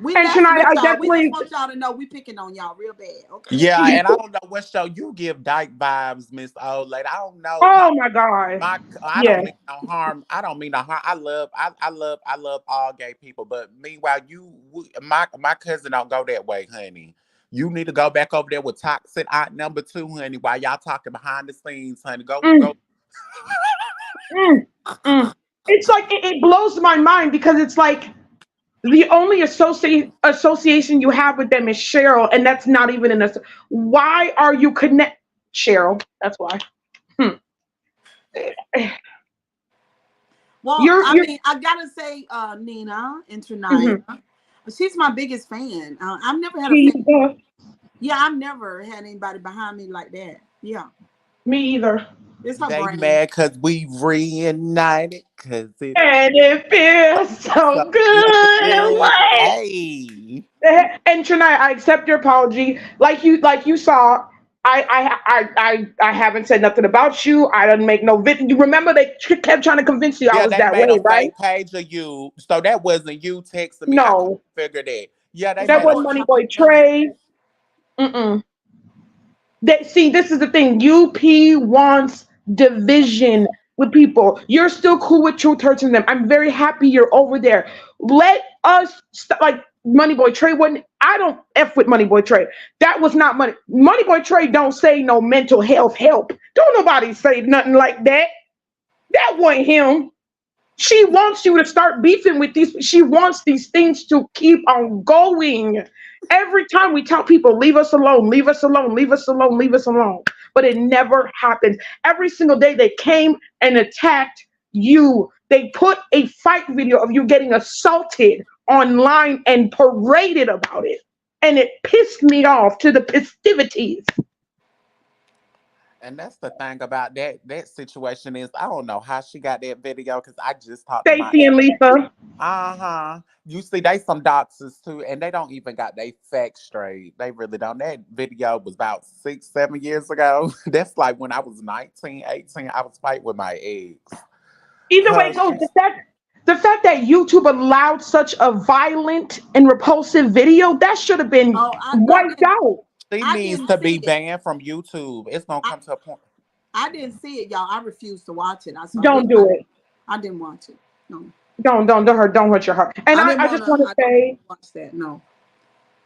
A: We
B: And
A: messing
B: tonight,
A: with
B: I
A: y'all. We just
B: definitely.
A: want y'all to know we picking on y'all real bad. Okay.
C: Yeah, and I don't know what show you give dyke vibes, Miss Old Lady. I don't know.
B: Oh my God.
C: I
B: Yeah.
C: don't mean no harm. I don't mean no harm. I love all gay people. But meanwhile, my cousin don't go that way, honey. You need to go back over there with toxic aunt number two, honey. While y'all talking behind the scenes, honey. Go.
B: Mm, mm, mm. It's like it blows my mind because it's like the only association you have with them is Cheryl, and that's not even in a. Why are you connect Cheryl? That's why. Hmm.
A: Well, I
B: You're
A: mean, I gotta say, Nina and Trinaya,
B: mhm.
A: she's my biggest fan. I've never had a fan.
B: Jesus.
A: Yeah, I've never had anybody behind me like that. Yeah,
B: Me either.
A: it's her
C: They
A: brain.
C: mad because we reunited because it's
B: And it feels
C: so
B: so good.
C: good.
B: What?
C: Hey.
B: And Trinaya, I accept your apology. Like you saw, I haven't said nothing about you. I didn't make no video. You remember they kept trying to convince you I
C: Yeah,
B: was
C: they
B: that
C: made a
B: way, right?
C: fake page of you. So that wasn't you texting me. I couldn't
B: No,
C: figure that. Yeah, they
B: that
C: made a
B: wasn't Money Boy Trey. Mm-mm. See, this is the thing. UP wants division with people. You're still cool with Truth Hurts and them. I'm very happy you're over there. Let us like Moneyboy Trey wouldn't. I don't f with Moneyboy Trey. That was not money. Moneyboy Trey don't say no mental health help. Don't nobody say nothing like that. That wasn't him. She wants you to start beefing with these. She wants these things to keep on going. Every time we tell people, leave us alone, leave us alone, leave us alone, leave us alone. But it never happens. Every single day they came and attacked you. They put a fight video of you getting assaulted online and paraded about it. And it pissed me off to the festivities.
C: And that's the thing about that situation is I don't know how she got that video because I just talked to my
B: Stacy and Lisa.
C: uh-huh. You see, they some doctors too, and they don't even got their facts straight. They really don't. That video was about 6, 7 years ago. That's like when I was 19, 18. I was fighting with my ex.
B: Either way it goes,
C: Hush.
B: the fact that YouTube allowed such a violent and repulsive video, that should have been
A: Oh,
B: wiped out.
C: She
A: I
C: needs
A: didn't
C: to
A: see
C: be
A: it.
C: banned from YouTube. It's gonna
A: I,
C: come to a point.
A: I didn't see it, y'all. I refused to watch it.
B: Don't do it.
A: I didn't watch it. No,
B: Don't hurt your heart. And
A: I didn't
B: I
A: want
B: just
A: to.
B: want to
A: I didn't
B: say,
A: watch that. No.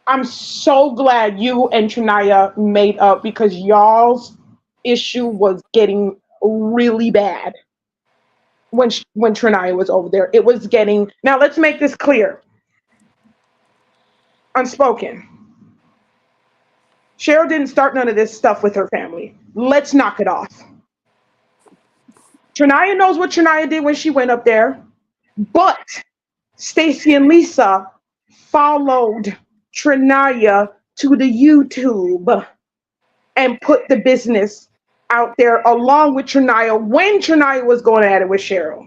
B: I'm so glad you and Trinaya made up because y'all's issue was getting really bad when Trinaya was over there. It was getting. Now let's make this clear. Unspoken. Cheryl didn't start none of this stuff with her family. Let's knock it off. Trinaya knows what Trinaya did when she went up there, but Stacy and Lisa followed Trinaya to the YouTube and put the business out there along with Trinaya when Trinaya was going at it with Cheryl.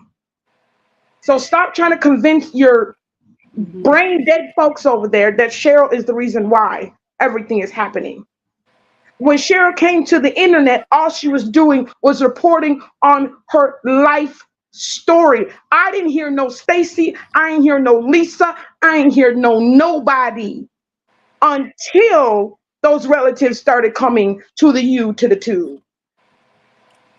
B: So stop trying to convince your brain dead folks over there that Cheryl is the reason why everything is happening. When Cheryl came to the internet, all she was doing was reporting on her life story. I didn't hear no Stacy. I ain't hear no Lisa. I ain't hear no nobody until those relatives started coming to the tube.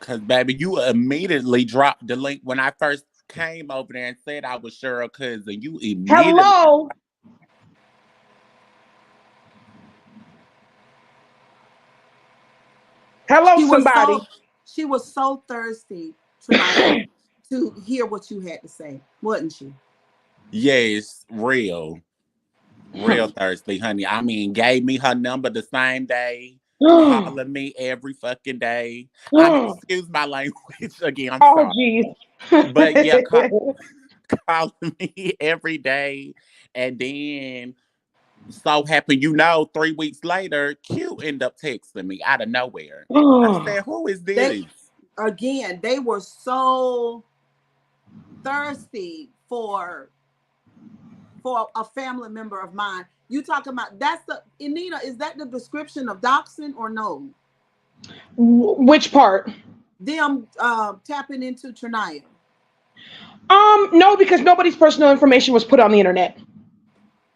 C: Cause baby, you immediately dropped the link when I first came over there and said I was Cheryl cousin. You immediately
B: Hello. Hello,
A: She was
B: somebody.
A: so she was so thirsty tonight to hear what you had to say, wasn't she?
C: yes, real thirsty, honey. I mean, gave me her number the same day,
B: Oh,
C: calling me every fucking day. I mean, excuse my language again. I'm sorry,
B: geez.
C: but yeah, calling me every day, and then so happened, 3 weeks later, Q ended up texting me out of nowhere. I
B: Oh,
C: said, "Who is
A: They
C: this?"
A: again, they were so thirsty for a family member of mine. You talking about that's the Anita, is that the description of doxing or no?
B: which part?
A: Them tapping into Trinaya.
B: No, because nobody's personal information was put on the internet.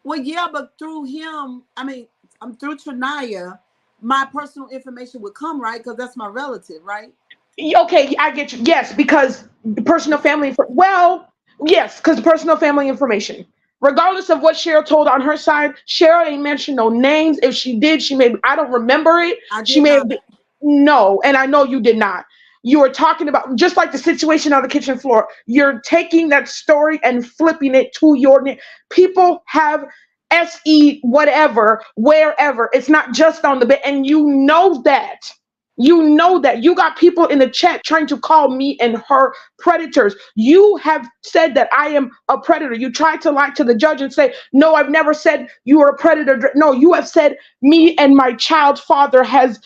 A: Well, yeah, but through him, I mean, I'm through Trinaya, my personal information would come, right? Because that's my relative, right?
B: Okay, I get you. Yes, because personal family. Well, yes, because personal family information. Regardless of what Cheryl told on her side, Cheryl ain't mentioned no names. If she did, she may. I don't remember it.
A: I
B: She
A: did
B: may have.
A: not.
B: No, and I know you did not. You were talking about just like the situation on the kitchen floor. You're taking that story and flipping it to your name. People have se whatever wherever. It's not just on the bed, and you know that. You know that. You got people in the chat trying to call me and her predators. You have said that I am a predator. You tried to lie to the judge and say, no, I've never said you are a predator. No, you have said me and my child's father has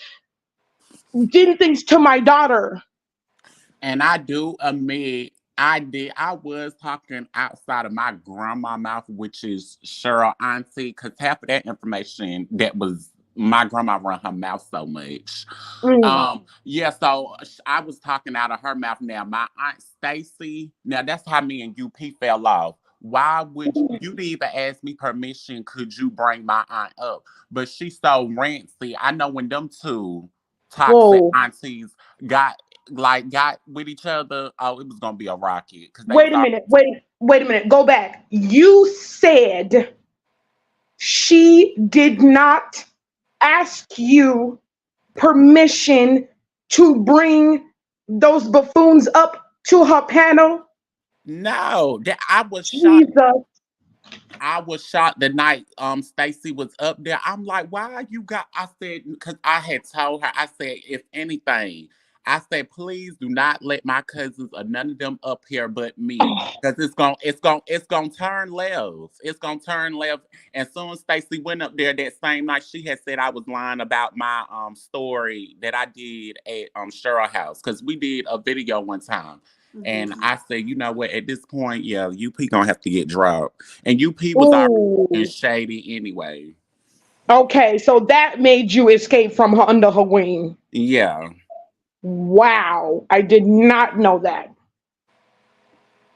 B: did things to my daughter.
C: And I do admit, I did. I was talking outside of my grandma mouth, which is Cheryl Auntie, because half of that information that was my grandma run her mouth so much.
B: Mm.
C: Yeah, so I was talking out of her mouth. Now my aunt Stacy. Now that's how me and UP fell off. Why would you didn't even ask me permission? Could you bring my aunt up? But she's so rancy. I know when them two toxic
B: Whoa.
C: aunties got got with each other, oh, it was gonna be a rocket because they was
B: Wait a
C: all
B: minute. Wait a minute. Go back. You said she did not ask you permission to bring those buffoons up to her panel.
C: no. That I was shocked.
B: Jesus.
C: I was shocked the night Stacy was up there. I'm like, why you got I said because I had told her, I said, if anything, I said, please do not let my cousins or none of them up here but me. Because it's gonna turn left. It's gonna turn left. And soon as Stacy went up there that same night, she had said I was lying about my story that I did at Cheryl House. Because we did a video one time. And
A: Mm-hmm.
C: I said, you know what, at this point, yeah, UP gonna have to get dropped. And UP was already being
B: Ooh.
C: shady anyway.
B: Okay, so that made you escape from her under her wing.
C: Yeah.
B: Wow. I did not know that.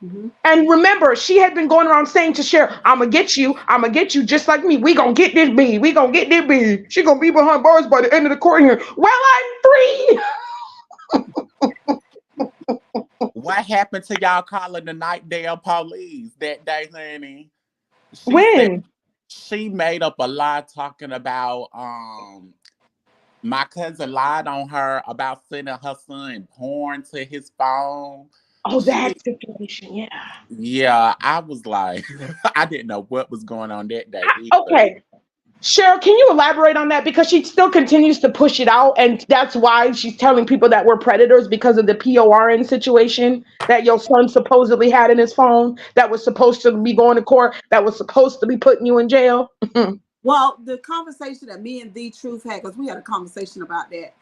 A: Mm-hmm.
B: And remember, she had been going around saying to Cher, I'ma get you just like me. We gonna get this bee. We gonna get this bee. She gonna be behind bars by the end of the court here. Well, I'm free.
C: What happened to y'all calling the Nightdale police that day, honey? She said
B: When?
C: she made up a lie talking about my cousin lied on her about sending her son porn to his phone.
B: Oh,
C: She
B: that situation, yeah.
C: Yeah, I was like I didn't know what was going on that day either.
B: Okay. Cheryl, can you elaborate on that? Because she still continues to push it out, and that's why she's telling people that we're predators because of the PORN situation that your son supposedly had in his phone that was supposed to be going to court, that was supposed to be putting you in jail.
A: Well, the conversation that me and The Truth had, because we had a conversation about that.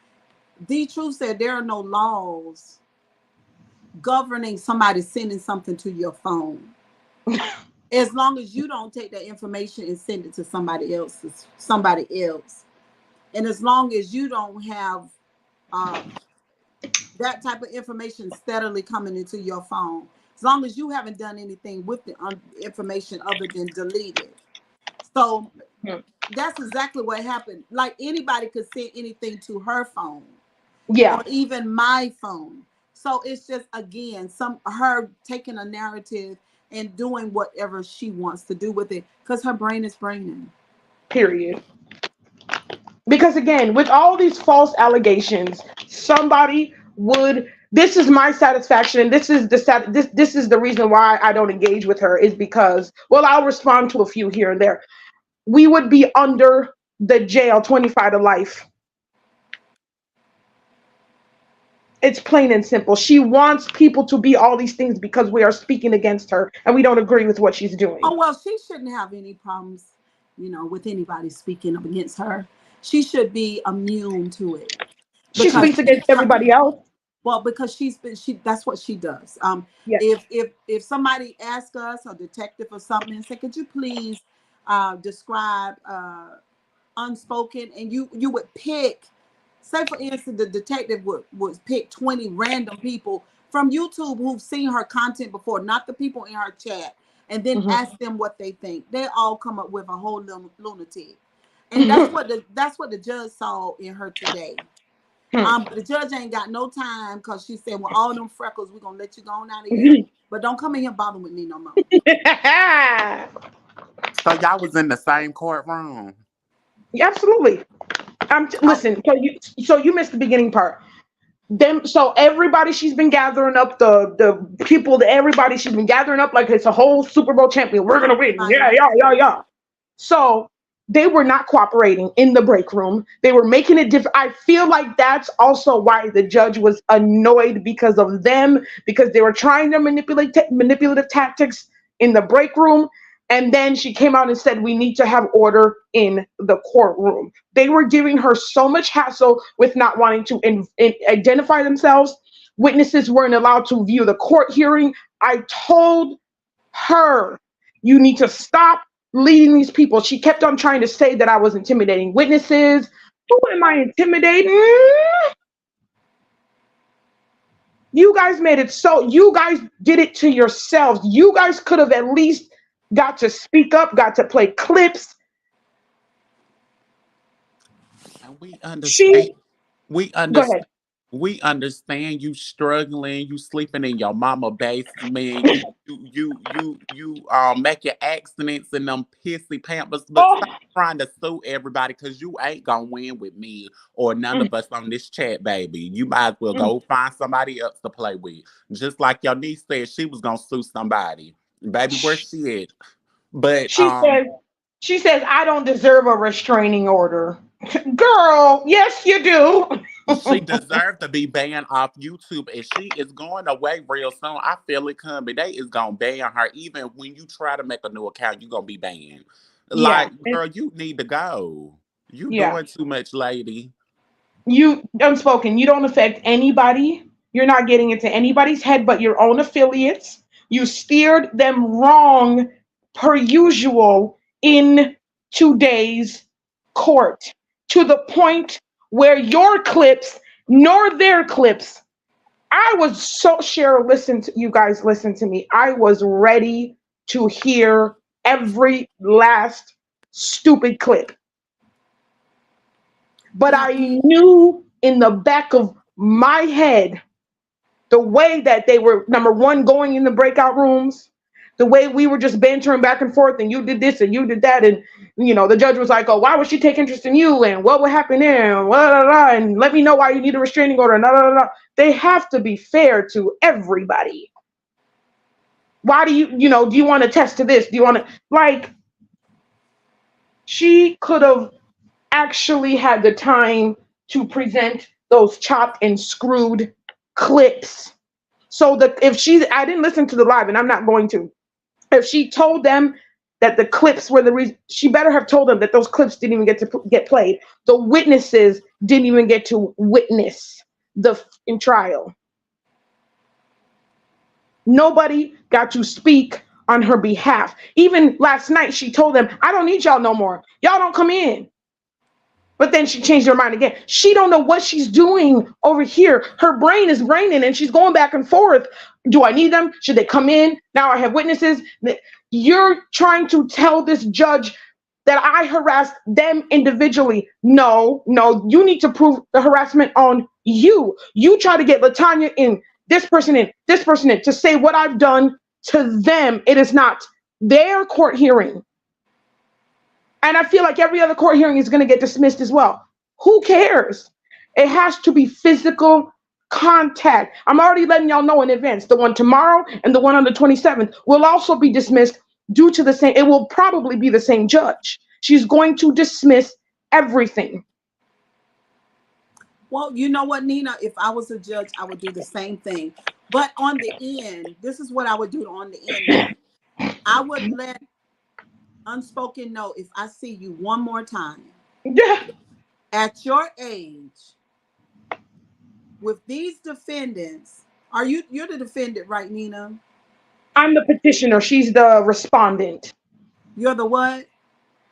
A: The Truth said there are no laws governing somebody sending something to your phone. As long as you don't take that information and send it to somebody else. And as long as you don't have that type of information steadily coming into your phone, as long as you haven't done anything with the information other than delete it. So that's exactly what happened. Like anybody could send anything to her phone
B: Yeah,
A: or even my phone. So it's just again her taking a narrative and doing whatever she wants to do with it because her brain is braining.
B: period. Because again, with all these false allegations, somebody would. This is my satisfaction, and this is the reason why I don't engage with her is because well, I'll respond to a few here and there. We would be under the jail 25 to life. It's plain and simple. She wants people to be all these things because we are speaking against her and we don't agree with what she's doing.
A: Oh well, she shouldn't have any problems, with anybody speaking up against her. She should be immune to it
B: She
A: because
B: speaks against everybody else.
A: well, because she that's what she does.
B: Yes.
A: If somebody asks us, a detective or something, and say, could you please describe unspoken, and you would pick, say for instance, the detective would pick 20 random people from YouTube who've seen her content before, not the people in her chat, and then
B: Mhm.
A: ask them what they think. They all come up with a whole lunatic. And that's what the judge saw in her today. The judge ain't got no time because she said, well, all them freckles, we're gonna let you go on out of here. But don't come in here bothering with me no more.
C: So y'all was in the same courtroom.
B: Absolutely.
C: Oh,
B: Listen, so you missed the beginning part. So everybody she's been gathering up, the people, everybody she's been gathering up like it's a whole Super Bowl champion. We're gonna win.
A: Right,
B: Yeah,
A: right.
B: yeah, yeah, yeah. So they were not cooperating in the break room. They were making it different. I feel like that's also why the judge was annoyed because of them, because they were trying their manipulative tactics in the break room. And then she came out and said, we need to have order in the courtroom. They were giving her so much hassle with not wanting to identify themselves. Witnesses weren't allowed to view the court hearing. I told her, you need to stop leading these people. She kept on trying to say that I was intimidating witnesses. Who am I intimidating? You guys made it so, you guys did it to yourselves. You guys could have at least got to speak up, got to play clips.
C: and
B: She,
C: we
B: go ahead.
C: understand. We understand you struggling, you sleeping in your mama basement, you making accidents in them pissy pampers, but
B: Oh,
C: stop trying to sue everybody because you ain't gonna win with me or none
B: mm,
C: of us on this chat, baby. You might as well
B: mm.
C: go find somebody else to play with. Just like your niece said she was gonna sue somebody. Baby, where she at? But
B: She says, she says, I don't deserve a restraining order. Girl, yes, you do.
C: she deserved to be banned off YouTube, and she is going away real soon. I feel it coming. They is gonna ban her. Even when you try to make a new account, you gonna be banned.
B: Yeah,
C: Like, girl, you need to go. You
B: yeah.
C: doing too much, lady.
B: You unspoken. You don't affect anybody. You're not getting into anybody's head but your own affiliates. You steered them wrong per usual in today's court to the point where your clips nor their clips. I was so Cheryl, listen to you guys, listen to me. I was ready to hear every last stupid clip. But
A: Now,
B: I knew in the back of my head the way that they were, number one, going in the breakout rooms, the way we were just bantering back and forth, and you did this and you did that. And, the judge was like, oh, why would she take interest in you? And what would happen there? And, blah, blah, blah, and let me know why you need a restraining order. And blah, blah, blah. They have to be fair to everybody. Why do do you want to test to this? Do you want to, like, she could have actually had the time to present those chopped and screwed clips. So that I didn't listen to the live, and I'm not going to. If she told them that the clips were the reason, she better have told them that those clips didn't even get played. The witnesses didn't even get to witness in trial. Nobody got to speak on her behalf. Even last night, she told them, I don't need y'all no more. Y'all don't come in. But then she changed her mind again. She don't know what she's doing over here. Her brain is braining and she's going back and forth. Do I need them? Should they come in? Now I have witnesses. You're trying to tell this judge that I harassed them individually. No, you need to prove the harassment on you. You try to get Latanya in, this person in, to say what I've done to them. It is not their court hearing. And I feel like every other court hearing is going to get dismissed as well. Who cares? It has to be physical contact. I'm already letting y'all know in advance. The one tomorrow and the one on the 27th will also be dismissed due to the same. It will probably be the same judge. She's going to dismiss everything.
A: well, you know what, Nina? If I was a judge, I would do the same thing. But on the end, this is what I would do on the end, though. I would let unspoken know if I see you one more time
B: Yeah.
A: at your age with these defendants. You're the defendant, right, Nina?
B: I'm the petitioner. She's the respondent.
A: You're the what?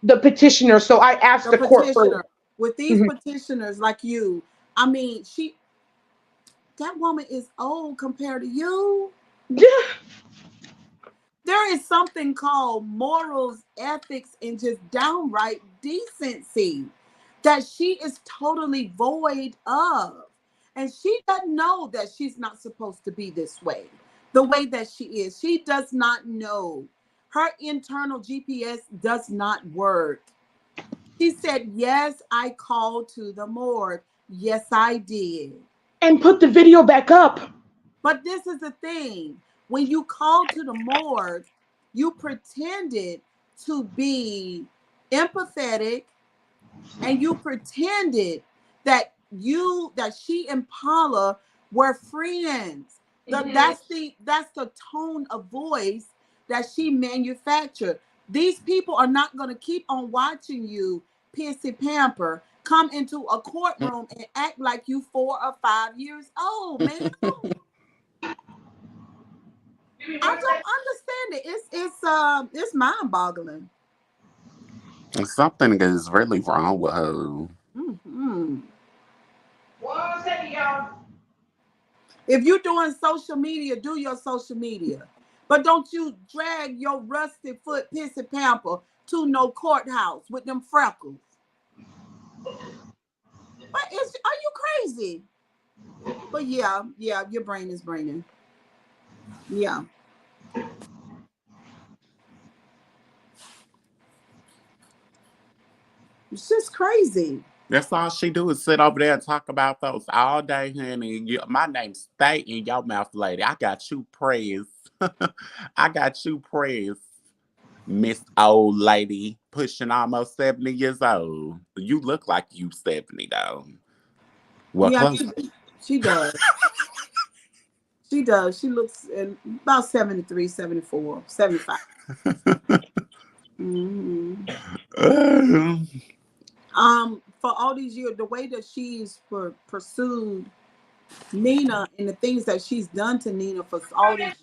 B: The petitioner. So I asked
A: The
B: the court for.
A: petitioner. With these
B: Mhm.
A: petitioners like you, I mean, that woman is old compared to you.
B: Yeah.
A: There is something called morals, ethics, and just downright decency that she is totally void of. And she doesn't know that she's not supposed to be this way, the way that she is. She does not know. Her internal GPS does not work. She said, yes, I called to the morgue. Yes, I did.
B: And put the video back up.
A: But this is the thing. When you called to the morgue, you pretended to be empathetic, and you pretended that she and Paula were friends. That's the tone of voice that she manufactured. These people are not going to keep on watching you pissy pamper, come into a courtroom and act like you 4 or 5 years old, man. I don't understand it. It's mind boggling.
C: Something is really wrong with her.
A: Mm-hmm.
B: 1 second, y'all.
A: If you're doing social media, do your social media. But don't you drag your rusty foot pissy pamper to no courthouse with them freckles. But are you crazy? But yeah, your brain is braining. Yeah. It's just crazy.
C: That's all she do is sit over there and talk about those all day, honey. My name's stay in your mouth, lady. I got you praised. I got you praised, Miss Old Lady, pushing almost 70 years old. You look like you 70, though. Well,
A: Yeah,
C: close.
A: she does. She does. She looks about 73, 74, 75. Mm-hmm. For all these years, the way that she's pursued Nina and the things that she's done to Nina for all these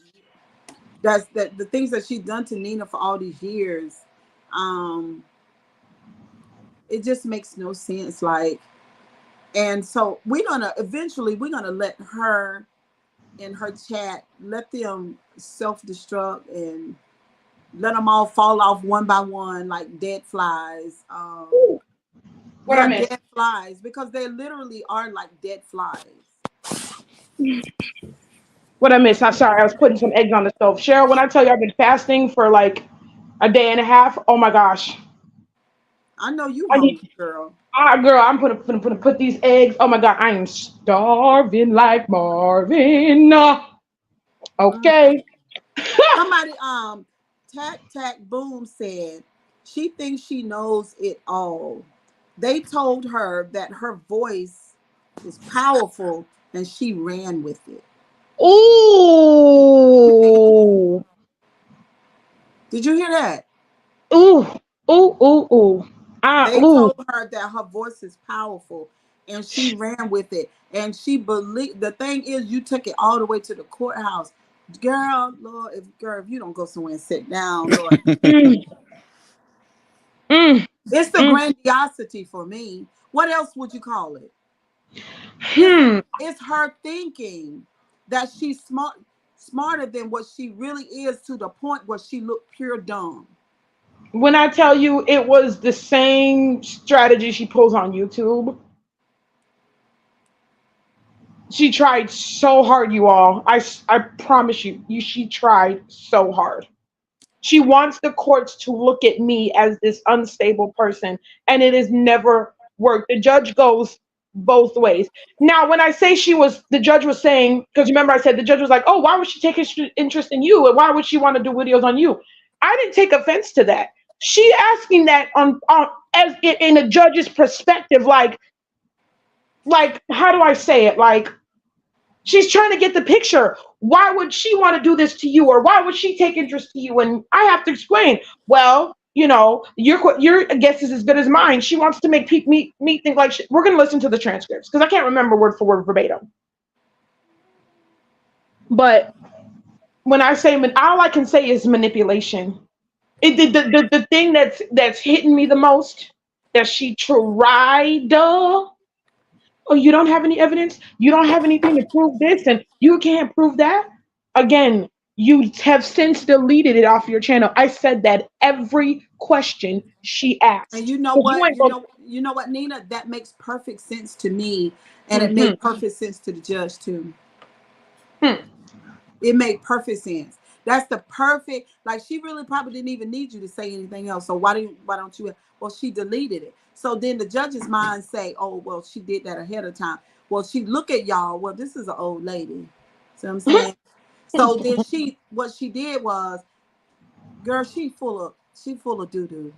A: years, the things that she's done to Nina for all these years, it just makes no sense. Like, and so we're gonna let her in her chat, let them self-destruct and let them all fall off one by one like dead flies. Dead flies, because they literally are like dead flies.
B: What I missed? I'm sorry, I was putting some eggs on the stove. Cheryl, when I tell you I've been fasting for like a day and a half, oh my gosh.
A: I know you hungry, girl.
B: Girl, I'm gonna put these eggs. Oh my god, I am starving like Marvin. Okay.
A: Somebody, Tack Boom said she thinks she knows it all. They told her that her voice is powerful and she ran with it.
B: Ooh.
A: Did you hear that?
B: Ooh. Ooh.
A: They told her that her voice is powerful and she ran with it. And she believed. The thing is, you took it all the way to the courthouse. Girl, Lord, if you don't go somewhere and sit down, Lord. It's the grandiosity for me. What else would you call it? It's her thinking that she's smarter than what she really is, to the point where she looked pure dumb.
B: When I tell you it was the same strategy she pulls on YouTube. She tried so hard, you all. I promise you, she tried so hard. She wants the courts to look at me as this unstable person, and it has never worked. The judge goes both ways. Now, when I say the judge was saying, because remember I said the judge was like, oh, why would she take interest in you? And why would she want to do videos on you? I didn't take offense to that. She asking that on as in a judge's perspective, like how do I say it? Like, she's trying to get the picture. Why would she want to do this to you? Or why would she take interest to you? And I have to explain, well, your guess is as good as mine. She wants to make me think like we're going to listen to the transcripts, because I can't remember word for word verbatim. But when I say, all I can say is manipulation. The thing that's hitting me the most, that she tried. Oh, you don't have any evidence? You don't have anything to prove this, and you can't prove that? Again, You have since deleted it off your channel. I said that every question she
A: And
B: asked.
A: you know
B: 'Cause you
A: what?
B: ain't gonna,
A: You know what, Nina? That makes perfect sense to me, and it
B: mhm,
A: made perfect sense to the judge too.
B: hmm.
A: It made perfect sense. That's the perfect. Like she really probably didn't even need you to say anything else. So why don't you? Well, she deleted it. So then the judge's mind say, oh well, she did that ahead of time. Well, she look at y'all. Well, this is an old lady. See what I'm saying? So then what she did was, girl, she full of doo doo.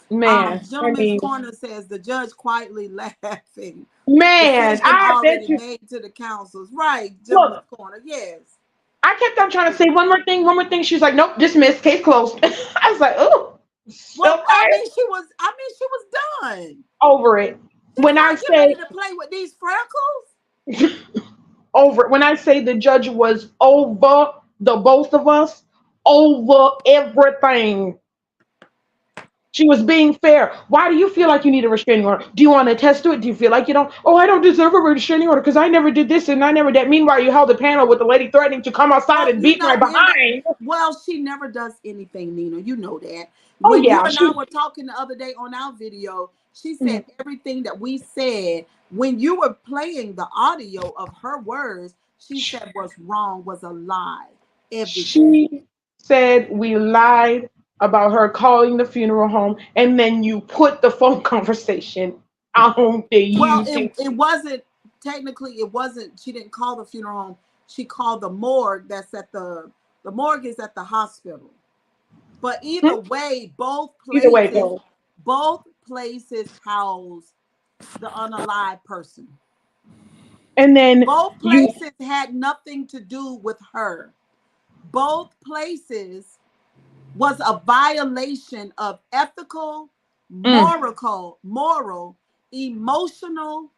B: Man, I
A: Gentleman's
B: mean,
A: Corner says the judge quietly laughing.
B: man,
A: Decision
B: I bet
A: already
B: you.
A: made to the councils. Right, Gentleman's
B: Look,
A: Corner. Yes.
B: I kept on trying to say one more thing. She's like, nope, dismissed, case closed. I was like, oh,
A: Well, I
B: okay,
A: mean, she was done.
B: over it.
A: She's
B: When I
A: not getting ready
B: say
A: to play with these freckles.
B: over it, when I say the judge was over the both of us, over everything. She was being fair. Why do you feel like you need a restraining order? Do you want to attest to it? Do you feel like you don't? Oh, I don't deserve a restraining order because I never did this and I never did. Meanwhile, you held a panel with the lady threatening to come outside
A: Well,
B: and
A: you
B: beat my
A: know, in the
B: behind.
A: well, she never does anything, Nina. You know that.
B: Oh
A: When you
B: yeah,
A: and I
B: she
A: were talking the other day on our video, she
B: mhm.
A: said everything that we said when you were playing the audio of her words. She said was wrong, was a lie. Everything.
B: She said we lied about her calling the funeral home, and then you put the phone conversation on the
A: Well,
B: YouTube.
A: it wasn't technically. It wasn't. She didn't call the funeral home. She called the morgue. That's at the morgue is at the hospital. But
B: Hmm?
A: either way,
B: Either way, though.
A: both places house the unalive person.
B: And then
A: Both
B: you.
A: places had nothing to do with her. Both places was a violation of ethical,
B: Mm.
A: moral, emotional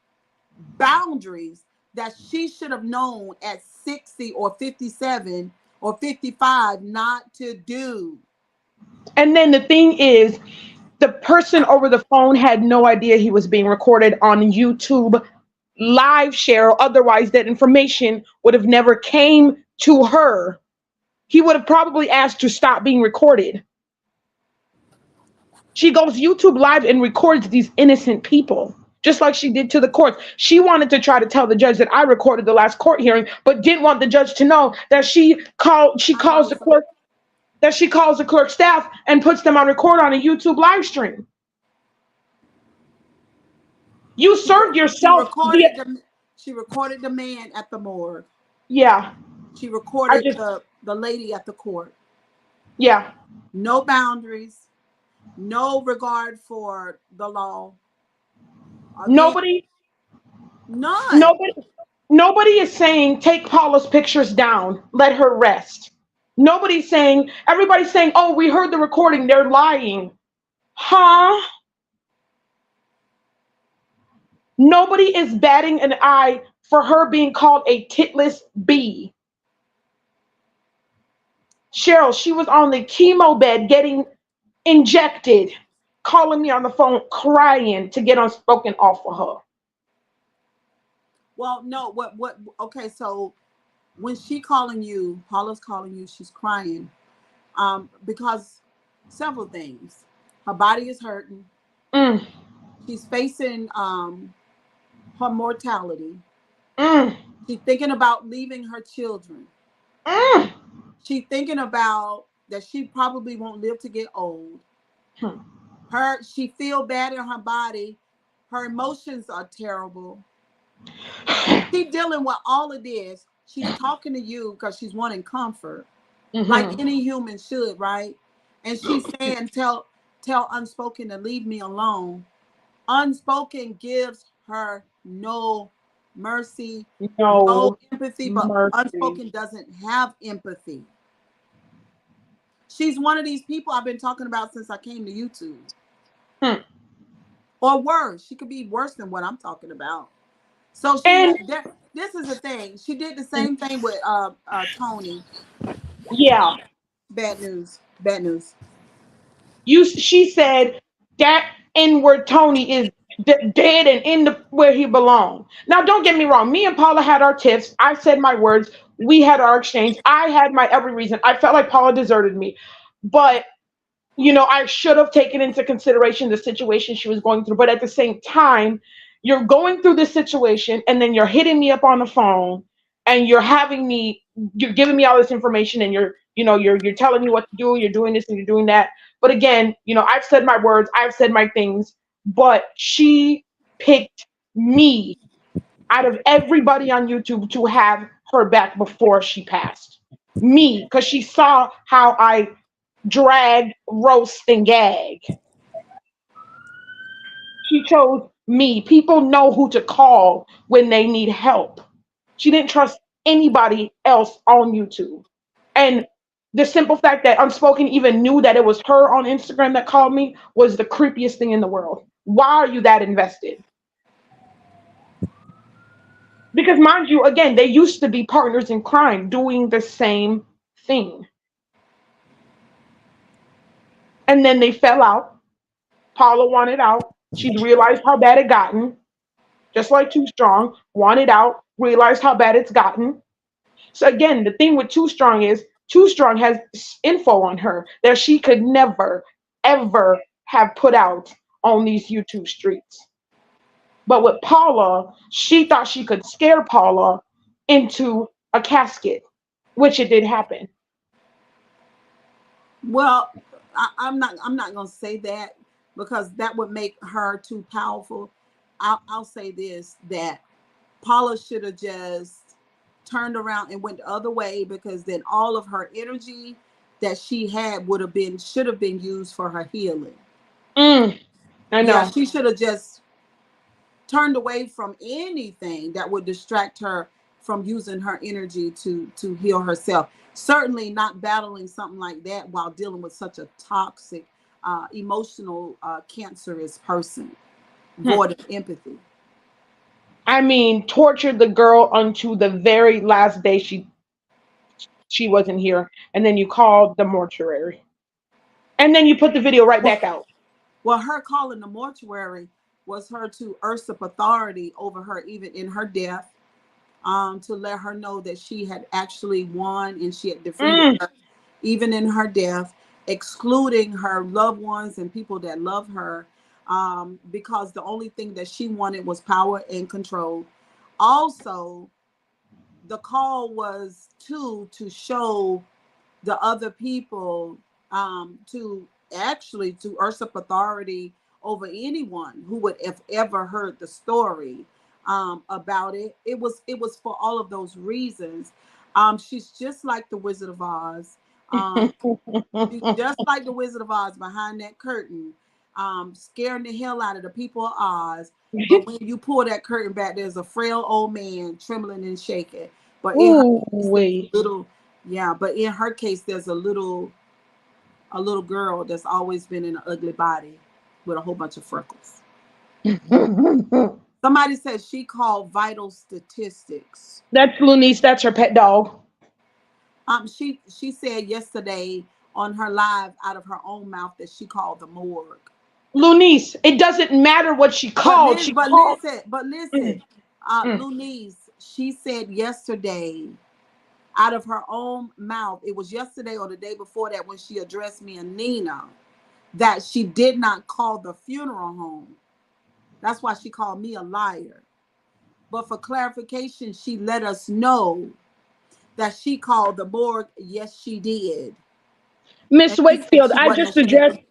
A: boundaries that she should have known at 60 or 57 or 55 not to do.
B: And then the thing is, the person over the phone had no idea he was being recorded on YouTube live share, or otherwise that information would have never came to her. He would have probably asked to stop being recorded. She goes YouTube live and records these innocent people, just like she did to the courts. She wanted to try to tell the judge that I recorded the last court hearing, but didn't want the judge to know that she
A: I know
B: calls the
A: some.
B: clerk, that she calls the clerk staff and puts them on record on a YouTube live stream. You
A: She
B: served
A: she
B: yourself the.
A: recorded the she recorded the man at the morgue.
B: Yeah,
A: She
B: I
A: recorded
B: just,
A: the lady at the court.
B: yeah.
A: No boundaries, no regard for the law. Again,
B: Nobody,
A: none.
B: nobody, nobody is saying take Paula's pictures down, let her rest. Nobody's saying, everybody's saying, oh, we heard the recording, they're lying. Huh? Nobody is batting an eye for her being called a titless bee. Cheryl, she was on the chemo bed getting injected, calling me on the phone, crying to get unspoken off of her.
A: Well, no, what okay, so when she calling you, Paula's calling you, she's crying. Because several things. Her body is hurting.
B: Mm,
A: She's facing her mortality.
B: mm,
A: She's thinking about leaving her children.
B: mm.
A: She's thinking about that she probably won't live to get old.
B: Hmm.
A: She feel bad in her body. Her emotions are terrible. She's dealing with all of this. She's talking to you because she's wanting comfort, like
B: Mhm.
A: any human should, right? And she's saying, tell Unspoken to leave me alone. Unspoken gives her no mercy, no
B: No
A: empathy, but
B: mercy.
A: Unspoken doesn't have empathy. She's one of these people I've been talking about since I came to YouTube.
B: Hmm.
A: Or worse, she could be worse than what I'm talking about. So
B: And
A: this is the thing. She did the same thing with Tony.
B: yeah,
A: Bad news. Bad news.
B: she said that N-word Tony is dead and in the where he belongs. Now, don't get me wrong. Me and Paula had our tiffs. I said my words. We had our exchange. I had my every reason. I felt like Paula deserted me. But I should have taken into consideration the situation she was going through. But at the same time, you're going through this situation and then you're hitting me up on the phone and you're giving me all this information and you're telling me what to do, you're doing this and you're doing that. But again, I've said my words, I've said my things, but she picked me out of everybody on YouTube to have her back before she passed. Me, because she saw how I drag, roast, and gag. She chose me. People know who to call when they need help. She didn't trust anybody else on YouTube. And the simple fact that Unspoken even knew that it was her on Instagram that called me was the creepiest thing in the world. Why are you that invested? Because, mind you, again, they used to be partners in crime doing the same thing. And then they fell out. Paula wanted out. She's realized how bad it gotten, just like Too Strong, wanted out, realized how bad it's gotten. So again, the thing with Too Strong is Too Strong has info on her that she could never, ever have put out on these YouTube streets. But with Paula, she thought she could scare Paula into a casket, which it did happen.
A: Well, I'm not gonna say that because that would make her too powerful. I'll say this, that Paula should have just turned around and went the other way, because then all of her energy that she had should have been used for her healing.
B: I
A: Yeah,
B: know.
A: she should have just turned away from anything that would distract her from using her energy to heal herself. Certainly not battling something like that while dealing with such a toxic, emotional, cancerous person,
B: Hmm.
A: void of empathy.
B: I mean, tortured the girl unto the very last day she wasn't here, and then you called the mortuary, and then you put the video right
A: Well,
B: back out.
A: well, her calling the mortuary was her to usurp authority over her, even in her death, to let her know that she had actually won and she had defeated
B: Mm,
A: her, even in her death, excluding her loved ones and people that love her, because the only thing that she wanted was power and control. Also, the call was to show the other people, to actually to usurp authority over anyone who would have ever heard the story, about it. It was for all of those reasons. She's just like the Wizard of Oz. Um, she's just like the Wizard of Oz behind that curtain, scaring the hell out of the people of Oz. But when you pull that curtain back, there's a frail old man trembling and shaking. But in her
B: ooh,
A: case, there's
B: wait.
A: a little, yeah. But in her case, there's a little girl that's always been in an ugly body with a whole bunch of freckles. Somebody said she called vital statistics.
B: That's Lunice. That's her pet dog.
A: She said yesterday on her live out of her own mouth that she called the morgue.
B: Lunice. It doesn't matter what she
A: But
B: called.
A: listen,
B: She
A: but
B: called.
A: listen, but listen,
B: Mm, mm.
A: Lunice, she said yesterday out of her own mouth, it was yesterday or the day before that when she addressed me and Nina, that she did not call the funeral home. That's why she called me a liar. But for clarification, she let us know that she called the morgue. Yes, she did.
B: Miss
A: And she said
B: Wakefield,
A: she
B: I
A: wasn't
B: just
A: ashamed
B: addressed.
A: of.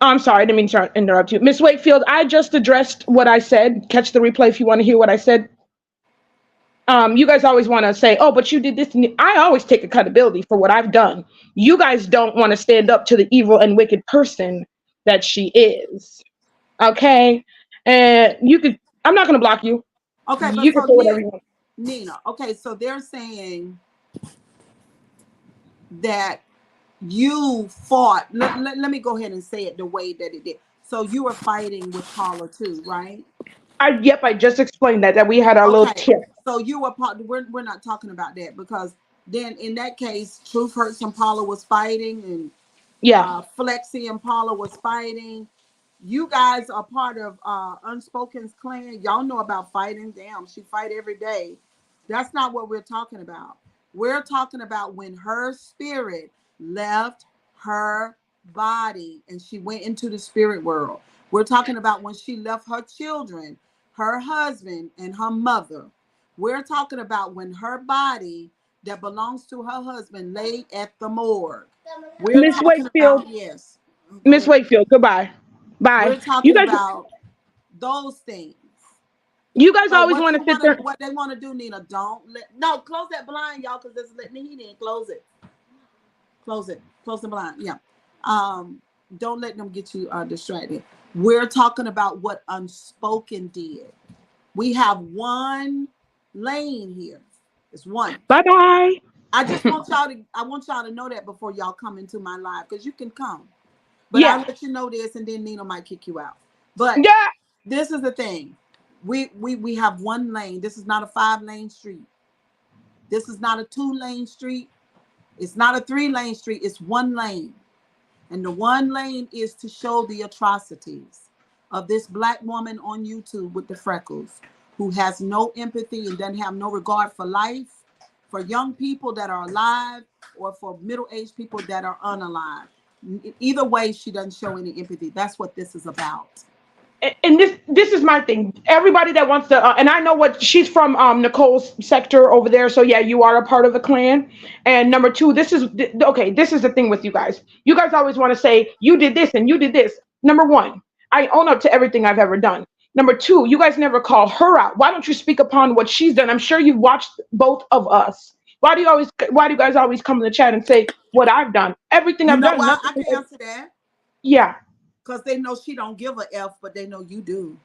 B: Oh, I'm sorry, I didn't mean to interrupt you. Miss Wakefield, I just addressed what I said. Catch the replay if you want to hear what I said. You guys always want to say, "Oh, but you did this." I always take accountability for what I've done. You guys don't want to stand up to the evil and wicked person that she is. Okay, and you could. I'm not going to block you.
A: Okay, but
B: You can
A: so
B: say whatever you want.
A: Nina, okay, so they're saying that you fought. Let me go ahead and say it the way that it did. So you were fighting with Paula too, right?
B: Yep, I just explained that we had our little
A: Okay,
B: tip.
A: so you were part. We're not talking about that, because then in that case, Truth Hurts and Paula was fighting, and
B: Yeah.
A: Flexi and Paula was fighting. You guys are part of Unspoken's clan. Y'all know about fighting. Damn, she fight every day. That's not what we're talking about. We're talking about when her spirit left her body and she went into the spirit world. We're talking about when she left her children, her husband, and her mother. We're talking about when her body that belongs to her husband laid at the morgue. We're
B: Miss
A: talking
B: Wakefield,
A: about, yes. Go
B: Miss
A: ahead.
B: Wakefield, goodbye. Bye.
A: We're talking about those things.
B: You guys
A: So
B: always want to sit there.
A: what they want to do, Nina, no, close that blind, y'all, because it's letting the heat in. Close it. Close it. Close the blind. Yeah. Don't let them get you distracted. We're talking about what unspoken did. We have one lane here. It's one.
B: Bye-bye.
A: I want y'all to know that before y'all come into my live, because you can come. But
B: Yeah.
A: I'll let you know this, and then Nina might kick you out. But
B: Yeah.
A: this is the thing. We have one lane. This is not a 5-lane street. This is not a 2-lane street. It's not a 3-lane street. It's one lane. And the one lane is to show the atrocities of this Black woman on YouTube with the freckles, who has no empathy and doesn't have no regard for life, for young people that are alive, or for middle-aged people that are unalive. Either way, she doesn't show any empathy. That's what this is about.
B: And this is my thing. Everybody that wants to, and I know what she's from, Nicole's sector over there. So yeah, you are a part of the clan. And number two, this is okay. This is the thing with you guys. You guys always want to say you did this and you did this. Number one, I own up to everything I've ever done. Number two, you guys never call her out. Why don't you speak upon what she's done? I'm sure you've watched both of us. Why do you guys always come in the chat and say what I've done? Everything I've done.
A: Why I can answer that?
B: Yeah.
A: Because they know she don't give a F, but they know you do.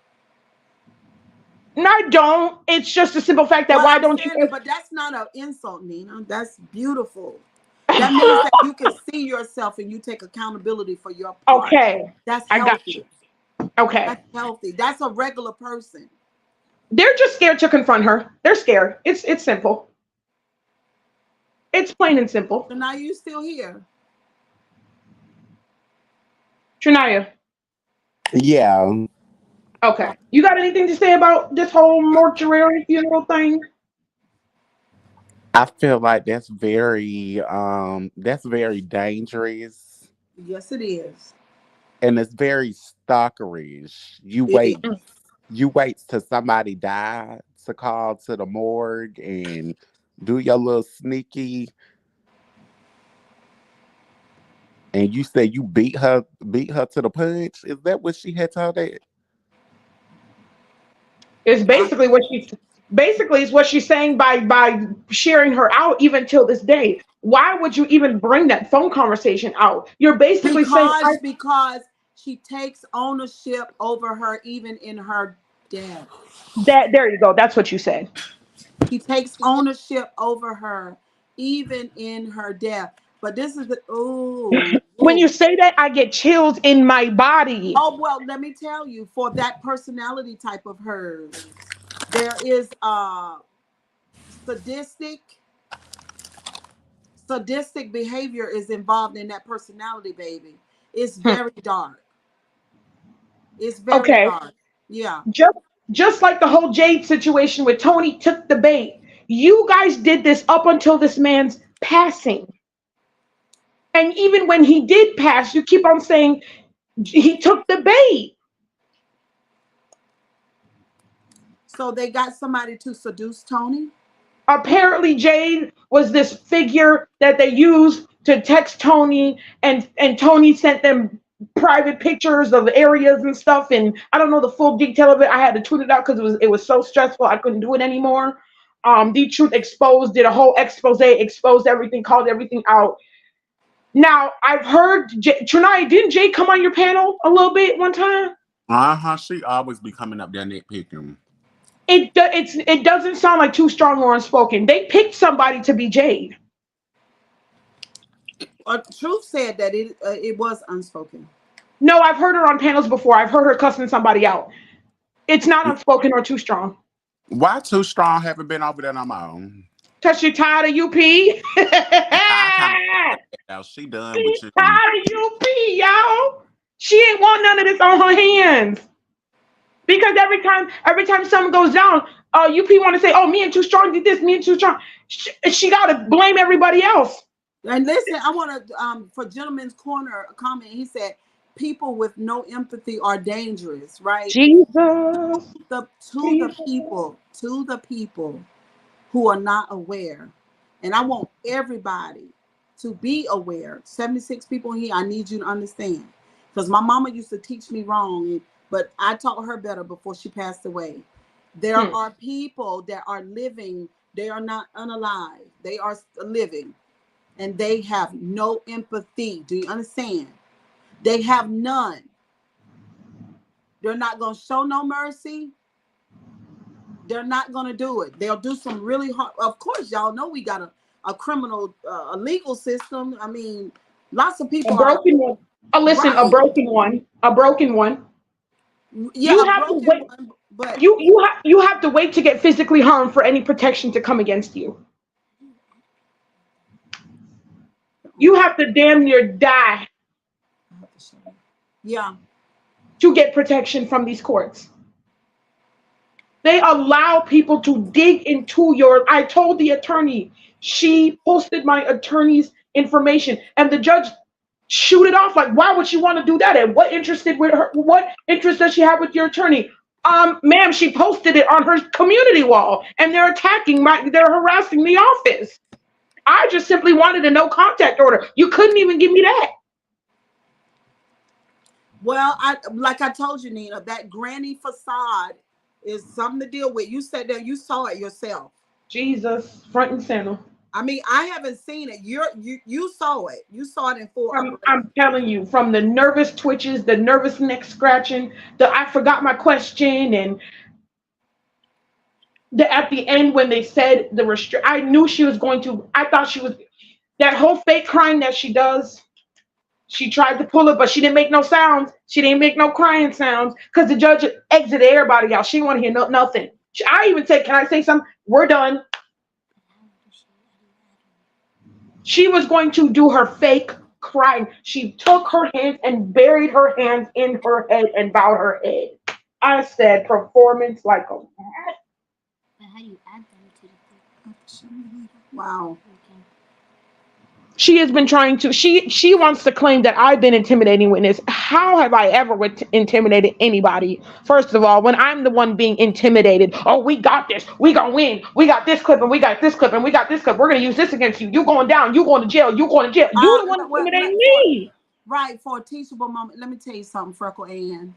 B: No, I don't. It's just a simple fact that why don't you?
A: But that's not an insult, Nina. That's beautiful. That means that you can see yourself and you take accountability for your part.
B: Okay.
A: That's
B: healthy. I got you. Okay.
A: That's healthy. That's a regular person.
B: They're just scared to confront her. They're scared. It's simple. It's plain and simple.
A: So now you still here.
B: Trinaya.
C: Yeah.
B: Okay. You got anything to say about this whole mortuary funeral thing?
C: I feel like that's very dangerous.
A: Yes, it is.
C: And it's very stalkerish. You wait till somebody died to call to the morgue and do your little sneaky. And you say you beat her to the punch. Is that what she had told that?
B: It's basically what she's saying by sharing her out even till this day. Why would you even bring that phone conversation out? You're basically saying
A: because she takes ownership over her even in her death.
B: There you go. That's what you said.
A: She takes ownership over her even in her death. But this is
B: when you say that, I get chills in my body.
A: Oh, well, let me tell you, for that personality type of hers, there is sadistic behavior is involved in that personality, baby. It's very dark. It's very dark. Yeah.
B: Just like the whole Jade situation with Tony took the bait. You guys did this up until this man's passing. And even when he did pass, you keep on saying he took the bait.
A: So they got somebody to seduce Tony?
B: Apparently Jade was this figure that they used to text Tony, and Tony sent them private pictures of areas and stuff, and I don't know the full detail of it. I had to tweet it out because it was so stressful I couldn't do it anymore. The Truth Exposed did a whole expose, exposed everything, called everything out. Now, I've heard, Trinaya, didn't Jay come on your panel a little bit one time?
C: She always be coming up there nitpicking.
B: It doesn't sound like too strong or unspoken. They picked somebody to be Jade.
A: Truth said that it was unspoken.
B: No, I've heard her on panels before. I've heard her cussing somebody out. It's not unspoken or too strong.
C: Why too strong haven't been over there no more?
B: Because she tired of UP.
C: She done with you.
B: Tired of UP, y'all. She ain't want none of this on her hands. Because every time something goes down, UP want to say, oh, me and Too Strong did this, me and Too Strong. She got to blame everybody else.
A: And listen, I want to, for Gentleman's Corner comment, he said, people with no empathy are dangerous, right?
B: Jesus.
A: To the people who are not aware. And I want everybody to be aware. 76 people here, I need you to understand. Because my mama used to teach me wrong, but I taught her better before she passed away. There are people that are living, they are not unalive. They are living. And they have no empathy. Do you understand? They have none. They're not going to show no mercy. They're not going to do it. They'll do some really hard. Of course, y'all know we got a criminal, a legal system. I mean, lots of people.
B: A broken one. Listen, right. A broken one.
A: Yeah,
B: you have to wait. One, but you have to wait to get physically harmed for any protection to come against you. You have to damn near die.
A: Yeah.
B: To get protection from these courts. They allow people to dig into I told the attorney, she posted my attorney's information, and the judge shoot it off like, why would she want to do that? And what interest does she have with your attorney? Ma'am, she posted it on her community wall, and they're harassing the office. I just simply wanted a no contact order. You couldn't even give me that.
A: Well, like I told you, Nina, that granny facade is something to deal with. You said that you saw it yourself.
B: Jesus, front and center.
A: I mean, I haven't seen it. You saw it. You saw it in full.
B: I'm telling you, from the nervous twitches, the nervous neck scratching, I forgot my question, and at the end when they said I knew she was going to. I thought she was that whole fake crying that she does. She tried to pull it, but she didn't make no sounds. She didn't make no crying sounds because the judge exited everybody out. She didn't want to hear nothing. I even said, "Can I say something? We're done." She was going to do her fake crying. She took her hands and buried her hands in her head and bowed her head. I said, performance like a.
D: But how do you add them to the
A: Wow.
B: She has been trying to, she wants to claim that I've been intimidating witness. How have I ever intimidated anybody? First of all, when I'm the one being intimidated, oh, we got this, we gonna win, we got this clip, and we got this clip, and we got this clip, we're gonna use this against you, you going down, you going to jail, you going to jail. You the one intimidating me.
A: Right, for a teachable moment, let me tell you something, Freckle Ann.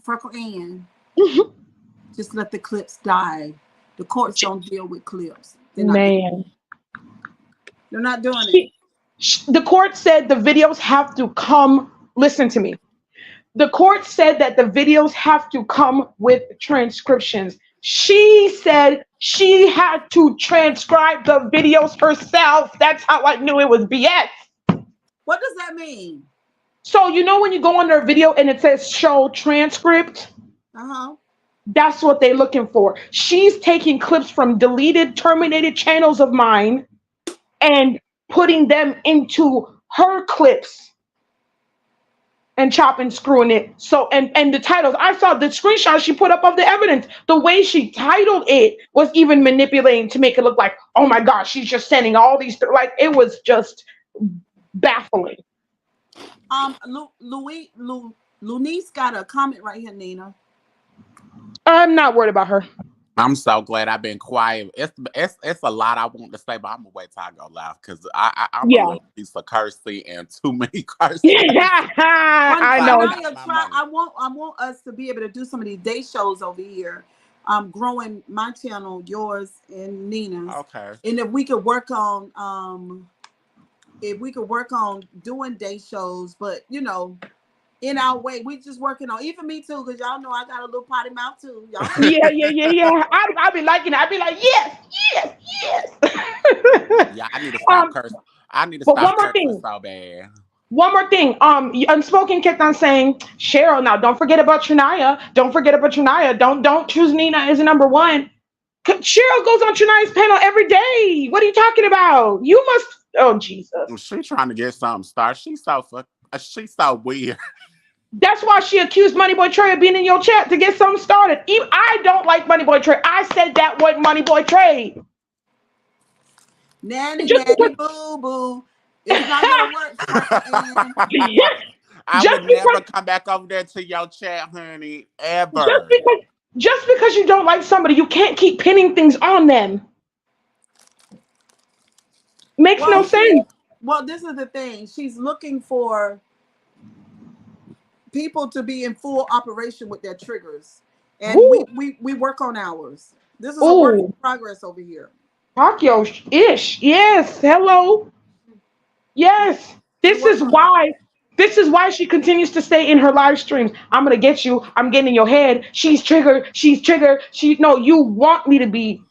A: Freckle Ann. Just let the clips die. The courts don't deal with clips. They're not doing it.
B: The court said the videos have to come. Listen to me. The court said that the videos have to come with transcriptions. She said she had to transcribe the videos herself. That's how I knew it was BS.
A: What does that mean?
B: So you know when you go under a video and it says show transcript? That's what they're looking for. She's taking clips from deleted, terminated channels of mine and putting them into her clips and chopping, screwing it. So, and the titles, I saw the screenshot she put up of the evidence. The way she titled it was even manipulating to make it look like, oh my gosh, she's just sending all these, like, it was just baffling.
A: Lunice got a comment right here, Nina.
B: I'm not worried about her.
C: I'm so glad I've been quiet. It's a lot I want to say, but I'm gonna wait till I go live because I'm a little piece of cursing and too many curses.
B: I know.
A: I want us to be able to do some of these day shows over here. Growing my channel, yours and Nina's.
C: Okay.
A: And if we could work on doing day shows, but you know, in our way, we just working on, even me too, because y'all know I got a little potty mouth too. Y'all
B: yeah. I'll be liking it. I'll be like, yes.
C: Yeah, I need to stop cursing. I need to stop cursing so bad.
B: One more thing. Unspoken kept on saying, Cheryl, now don't forget about Trinaya. Don't choose Nina as number one. Cheryl goes on Trinaya's panel every day. What are you talking about? You must, oh Jesus.
C: She's trying to get something started. She's so weird.
B: That's why she accused Moneyboy Trey of being in your chat to get something started. Even, I don't like Moneyboy Trey. I said that wasn't Moneyboy Trey.
A: Nanny, nanny, boo, boo. It's not gonna work, friend.
C: I would never come back over there to your chat, honey, ever.
B: Just because you don't like somebody, you can't keep pinning things on them. Makes no sense.
A: Well, this is the thing. She's looking for people to be in full operation with their triggers. And we work on ours. This is a work in progress over here.
B: Takyo-ish. Yes. Hello. Yes. This is why she continues to stay in her live streams. I'm gonna get you. I'm getting in your head. She's triggered. No, you want me to be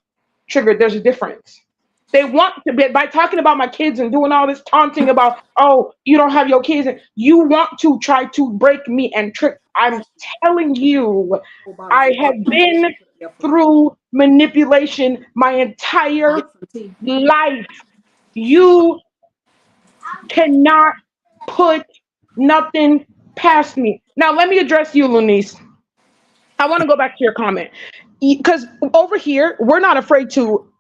B: triggered. There's a difference. They want to be, by talking about my kids and doing all this taunting about, oh, you don't have your kids, and you want to try to break me and trick. I'm telling you, I have been through manipulation my entire life. You cannot put nothing past me. Now, let me address you, Lunice. I want to go back to your comment. Because over here, we're not afraid to,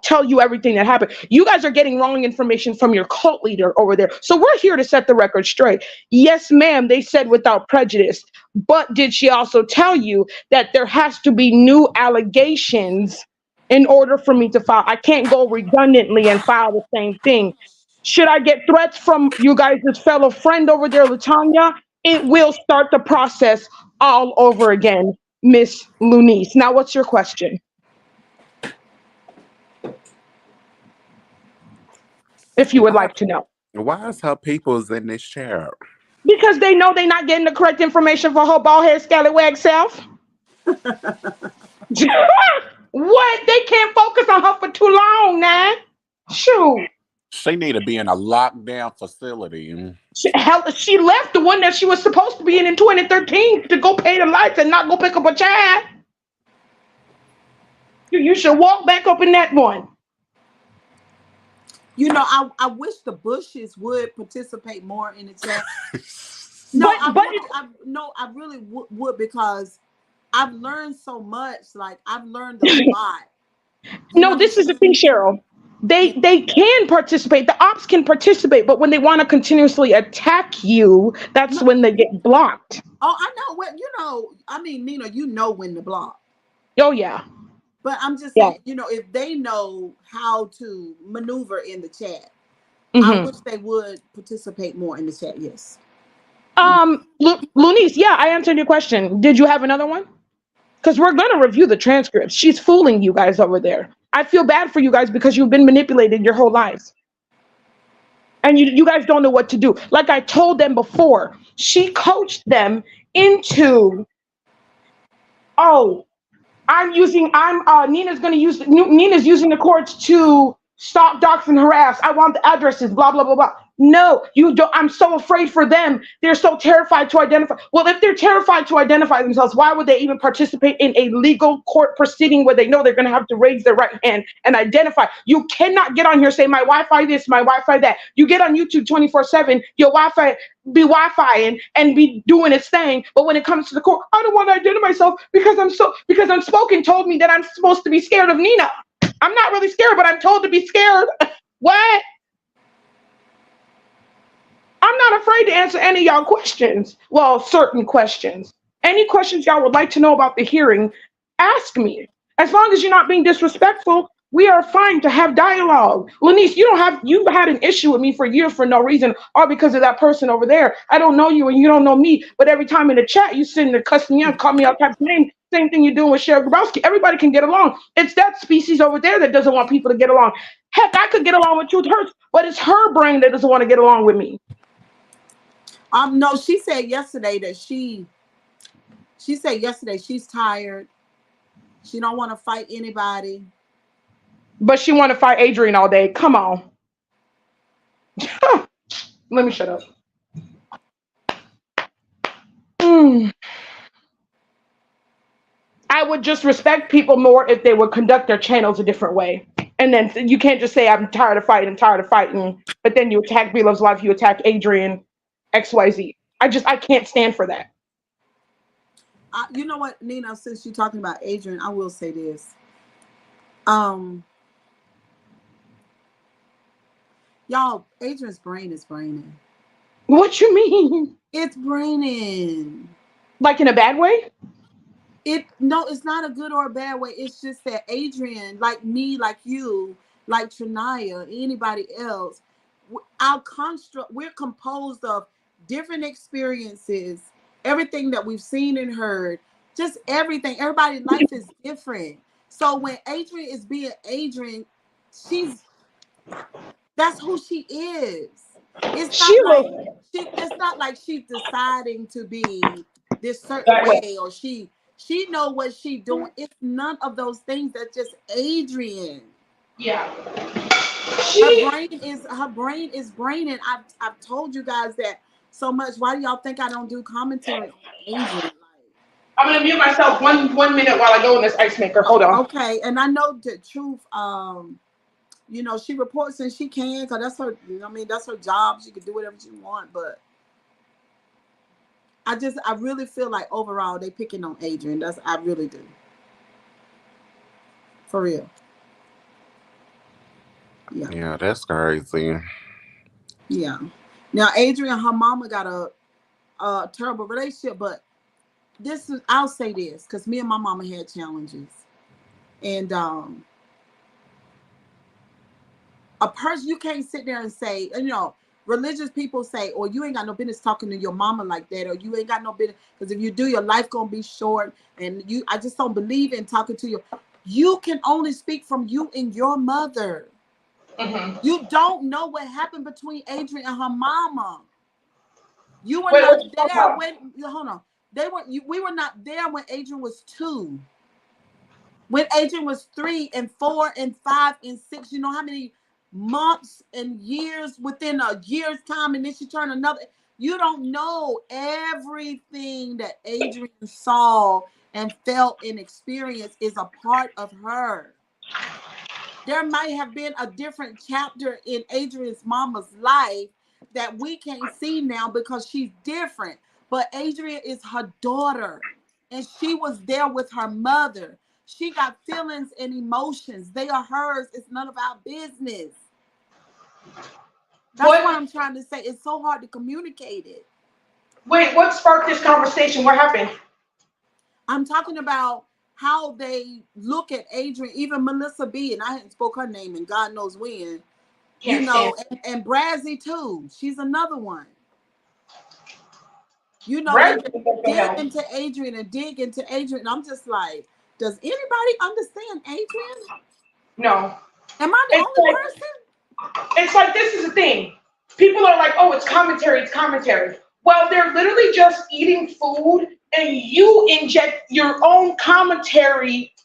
B: tell you everything that happened. You guys are getting wrong information from your cult leader over there. So we're here to set the record straight. Yes, ma'am, they said without prejudice. But did she also tell you that there has to be new allegations in order for me to file? I can't go redundantly and file the same thing. Should I get threats from you guys' fellow friend over there, Latanya? It will start the process all over again, Miss Lunice. Now, what's your question? If you would like to know.
C: Why is her people's in this chair?
B: Because they know they're not getting the correct information for her bald head scallywag self. What? They can't focus on her for too long now. Shoot.
C: She need to be in a lockdown facility.
B: She left the one that she was supposed to be in 2013 to go pay the lights and not go pick up a child. You should walk back up in that one.
A: I wish the Bushes would participate more in the chat. I really would, because I've learned so much. Like, I've learned a lot.
B: No, this is the thing, Cheryl. They can participate. The ops can participate, but when they want to continuously attack you, that's when they get blocked.
A: Oh, I know. Well, Nina, when to block.
B: Oh, yeah.
A: But I'm just saying, if they know how to maneuver in the chat, I wish they would participate more in the chat. Yes.
B: Lunice, yeah, I answered your question. Did you have another one? Because we're going to review the transcripts. She's fooling you guys over there. I feel bad for you guys because you've been manipulated your whole lives. And you guys don't know what to do. Like I told them before, she coached them into, Nina's using the courts to stalk, dox, and harass. I want the addresses, blah, blah, blah, blah. No, you don't. I'm so afraid for them. They're so terrified to identify. Well, if they're terrified to identify themselves, why would they even participate in a legal court proceeding where they know they're going to have to raise their right hand and identify? You cannot get on here and say, my Wi-Fi this, my Wi-Fi that. You get on YouTube 24/7, your Wi-Fi be Wi-Fi and be doing its thing. But when it comes to the court, I don't want to identify myself because Unspoken told me that I'm supposed to be scared of Nina. I'm not really scared, but I'm told to be scared. What? I'm not afraid to answer any of y'all questions. Well, certain questions. Any questions y'all would like to know about the hearing, ask me. As long as you're not being disrespectful, we are fine to have dialogue. Lunice, you've had an issue with me for years for no reason, all because of that person over there. I don't know you and you don't know me, but every time in the chat, you sitting there cussing me out, call me all types of names. Same thing you're doing with Cheryl Grabowski. Everybody can get along. It's that species over there that doesn't want people to get along. Heck, I could get along with Truth Hurts, but it's her brain that doesn't want to get along with me.
A: No, she said yesterday that she's tired. She don't want to fight anybody.
B: But she want to fight Adrian all day. Come on. Let me shut up. I would just respect people more if they would conduct their channels a different way. And then you can't just say, I'm tired of fighting, but then you attack B Love's Life, you attack Adrian, XYZ. I can't stand for that.
A: You know what, Nina? Since you're talking about Adrian, I will say this. Y'all, Adrian's brain is braining.
B: What you mean?
A: It's braining.
B: Like in a bad way?
A: No, it's not a good or a bad way. It's just that Adrian, like me, like you, like Trinaya, anybody else, our construct, we're composed of different experiences, everything that we've seen and heard, just everything. Everybody's life is different. So when Adrian is being Adrian, that's who she is. It's
B: She
A: not like
B: was
A: it's not like she's deciding to be this certain
B: that way.
A: way, or she know what she doing. It's none of those things. That's just Adrian.
B: Yeah.
A: Her brain is braining. I've told you guys that so much. Why do y'all think I don't do commentary on Adrian?
B: I'm gonna mute myself 1 minute while I go in this ice maker. Hold on.
A: Okay, and I know the truth. You know, she reports and she can, because that's her, I mean, that's her job. She can do whatever she wants, but I really feel like overall they picking on Adrian. I really do. For real. Yeah.
C: Yeah, that's crazy.
A: Yeah. Now Adrian and her mama got a terrible relationship, but I'll say this, because me and my mama had challenges. And a person, you can't sit there and say, you know, religious people say, or you ain't got no business talking to your mama like that, or you ain't got no business, because if you do, your life gonna be short. And I just don't believe in talking to you can only speak from you and your mother. Mm-hmm. You don't know what happened between Adrian and her mama. You were not there when, hold on. We were not there when Adrian was 2. When Adrian was 3 and 4 and 5 and 6, you know how many months and years within a year's time, and then she turned another. You don't know everything that Adrian saw and felt and experienced is a part of her. There might have been a different chapter in Adrian's mama's life that we can't see now because she's different. But Adrian is her daughter, and she was there with her mother. She got feelings and emotions. They are hers. It's none of our business. That's what I'm trying to say. It's so hard to communicate it.
B: Wait, what sparked this conversation? What happened?
A: I'm talking about how they look at Adrian, even Melissa B, and I hadn't spoke her name and God knows when. You know, and Brazzy too. She's another one. You know, they dig into Adrian and dig into Adrian. And I'm just like, does anybody understand Adrian?
B: No.
A: Am I the only person?
B: It's like, this is the thing. People are like, oh, it's commentary, it's commentary. Well, they're literally just eating food, and you inject your own commentary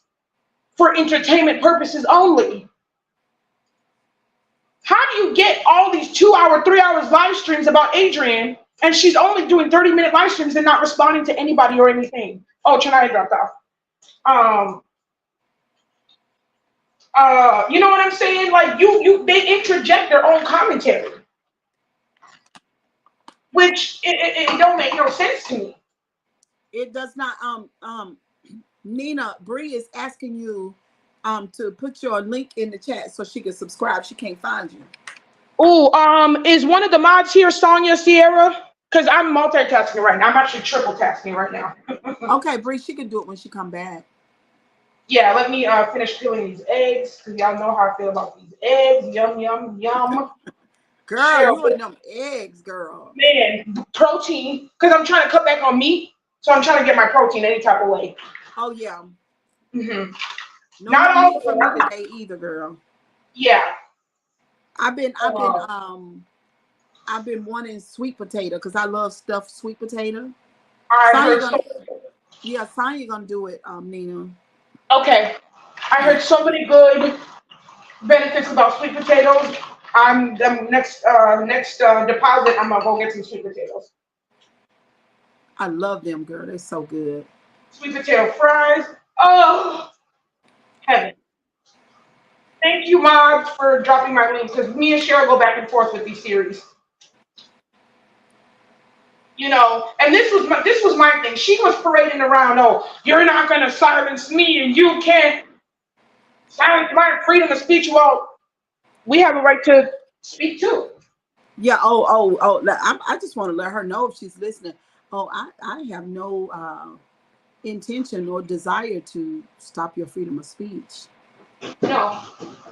B: for entertainment purposes only. How do you get all these 2 hour, 3 hours live streams about Adrian, and she's only doing 30-minute live streams and not responding to anybody or anything? Oh, Trinaya dropped off. You know what I'm saying? Like, they interject their own commentary, which it don't make no sense to me.
A: It does not. Nina Bree is asking you to put your link in the chat so she can subscribe. She can't find you.
B: Oh, is one of the mods here Sonia Sierra? Because I'm multitasking right now. I'm actually triple tasking right now.
A: Okay, Bree, she can do it when she come back.
B: Yeah, let me finish peeling these eggs, because y'all know how I feel about these eggs. Yum, yum, yum.
A: Girl, you and them eggs, girl.
B: Man, protein, because I'm trying to cut back on meat, so I'm trying to get my protein any type of way.
A: Oh, yeah.
B: Mm-hmm.
A: No, not all for me today either, girl.
B: Yeah.
A: I've been wanting sweet potato because I love stuffed sweet potato. Sonya gonna do it, Nina.
B: Okay. I heard so many good benefits about sweet potatoes. Next deposit, I'm gonna go get some sweet potatoes.
A: I love them, girl. They're so good.
B: Sweet potato fries. Oh, heaven. Thank you, mods, for dropping my links, because me and Cheryl go back and forth with these series. You know, and this was my thing. She was parading around, oh, you're not gonna silence me and you can't silence my freedom of speech. Well, we have a right to speak too.
A: Yeah. Oh. I just want to let her know if she's listening. Oh, I have no intention or desire to stop your freedom of speech.
B: No.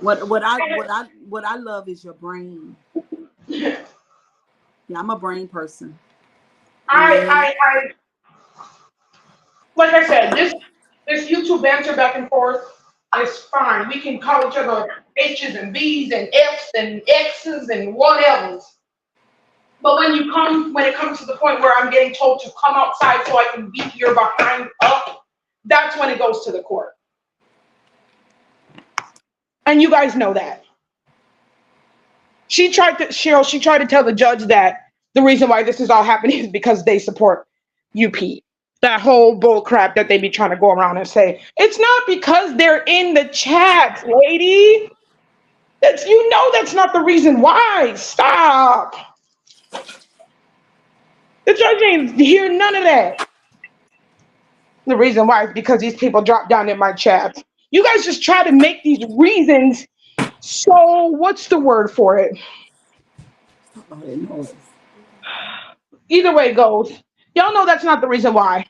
A: What I love is your brain. Yeah, I'm a brain person.
B: I like I said, this YouTube banter back and forth is fine. We can call each other H's and B's and F's and X's and whatever. But when it comes to the point where I'm getting told to come outside so I can beat your behind up, that's when it goes to the court. And you guys know that. Cheryl, she tried to tell the judge that the reason why this is all happening is because they support UP. That whole bull crap that they be trying to go around and say. It's not because they're in the chat, lady. That's not the reason why. Stop. The judge ain't hear none of that. The reason why is because these people drop down in my chat. You guys just try to make these reasons so what's the word for it? Either way it goes. Y'all know that's not the reason why.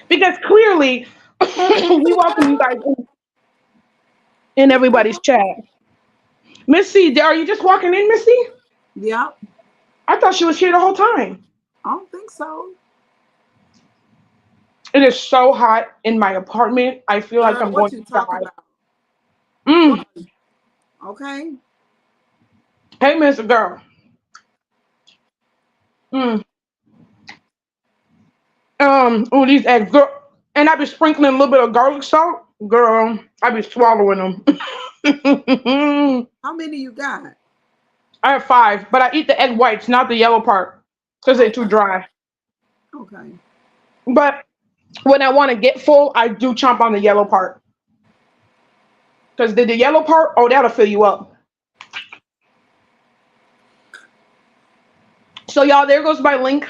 B: Because clearly we welcome you guys in everybody's chat. Missy, are you just walking in, Missy?
A: Yeah.
B: I thought she was here the whole time.
A: I don't think so.
B: It is so hot in my apartment. I feel like I'm going to die.
A: About? Okay.
B: Hey, Mr. Girl. Oh, these eggs, girl. And I be sprinkling a little bit of garlic salt. Girl, I be swallowing them.
A: How many you got?
B: I have 5, but I eat the egg whites, not the yellow part, because they're too dry.
A: Okay.
B: But when I want to get full, I do chomp on the yellow part. Because the yellow part, oh, that'll fill you up. So, y'all, there goes my link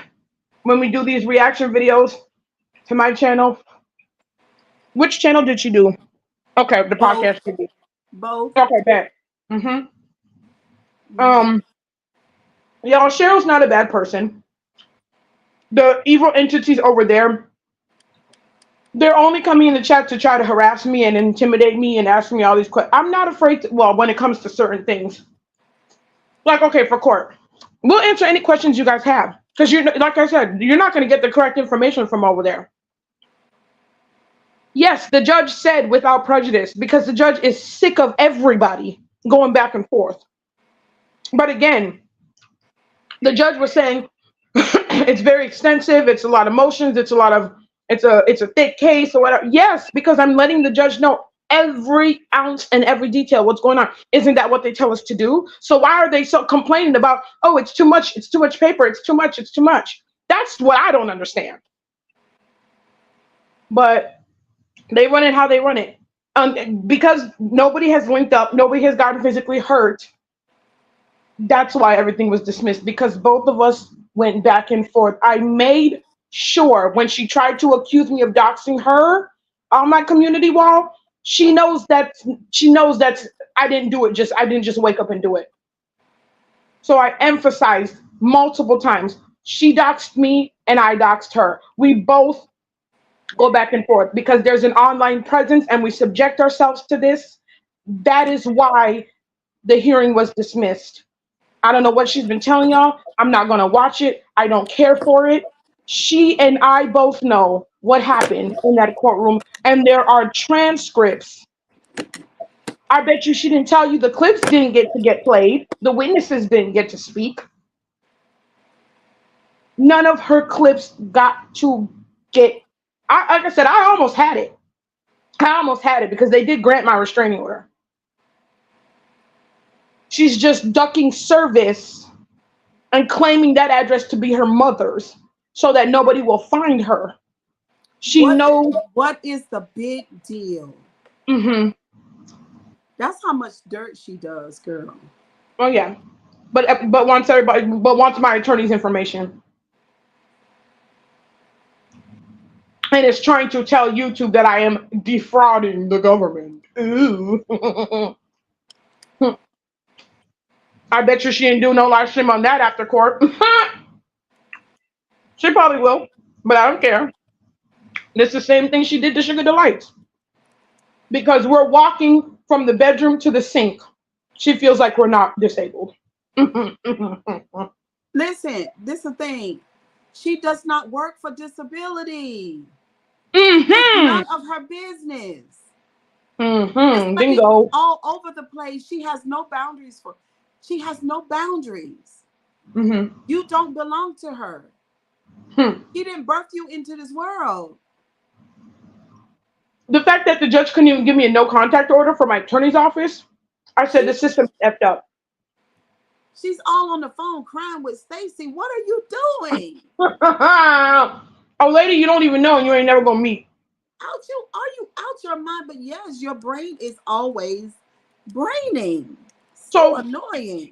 B: when we do these reaction videos to my channel. Which channel did you do? Okay, the podcast TV.
A: Both.
B: Okay, bet. Y'all, Cheryl's not a bad person. The evil entities over there, they're only coming in the chat to try to harass me and intimidate me and ask me all these questions. I'm not afraid when it comes to certain things. Like, okay, for court. We'll answer any questions you guys have. Because, like I said, you're not going to get the correct information from over there. Yes, the judge said without prejudice, because the judge is sick of everybody going back and forth. But again, the judge was saying it's very extensive. It's a lot of motions. It's a thick case or whatever. Yes, because I'm letting the judge know every ounce and every detail what's going on. Isn't that what they tell us to do? So why are they so complaining about, oh, it's too much paper, it's too much. That's what I don't understand. But they run it how they run it. Because nobody has linked up, nobody has gotten physically hurt. That's why everything was dismissed, because both of us went back and forth. I made sure when she tried to accuse me of doxing her on my community wall, she knows that I didn't do it. I didn't just wake up and do it. So I emphasized multiple times, she doxed me and I doxed her. We both go back and forth because there's an online presence and we subject ourselves to this. That is why the hearing was dismissed. I don't know what she's been telling y'all. I'm not going to watch it. I don't care for it. She and I both know what happened in that courtroom, and there are transcripts. I bet you she didn't tell you the clips didn't get played. The witnesses didn't get to speak. None of her clips got to get. Like I said, I almost had it. Because they did grant my restraining order. She's just ducking service and claiming that address to be her mother's so that nobody will find her. She knows.
A: What is the big deal? That's how much dirt she does, girl.
B: Oh yeah, but wants my attorney's information. and is trying to tell YouTube that I am defrauding the government. Ooh. I bet you she didn't do no live stream on that after court. She probably will, but I don't care. It's the same thing she did to Sugar Delights. Because we're walking from the bedroom to the sink. She feels like we're not disabled.
A: Listen, this is the thing. She does not work for disability.
B: Mm-hmm.
A: It's none of her business.
B: Mm-hmm. Bingo.
A: All over the place. She has no boundaries She has no boundaries.
B: Mm-hmm.
A: You don't belong to her. He didn't birth you into this world.
B: The fact that the judge couldn't even give me a no contact order for my attorney's office, I said the system's effed up.
A: She's all on the phone crying with Stacy. What are you doing?
B: Oh, lady, you don't even know, and you ain't never gonna meet.
A: Are you out your mind? But yes, your brain is always braining. So annoying.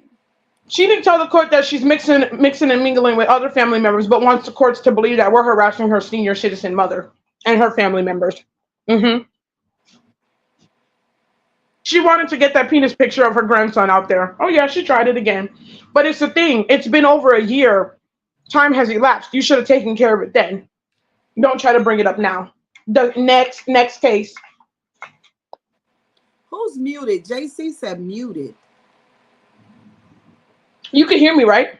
B: She didn't tell the court that she's mixing and mingling with other family members, but wants the courts to believe that we're harassing her senior citizen mother and her family members. Mm-hmm. She wanted to get that penis picture of her grandson out there. Oh yeah, she tried it again. But it's the thing. It's been over a year. Time has elapsed. You should have taken care of it then. Don't try to bring it up now. The next case.
A: Who's muted? JC said muted.
B: You can hear me, right?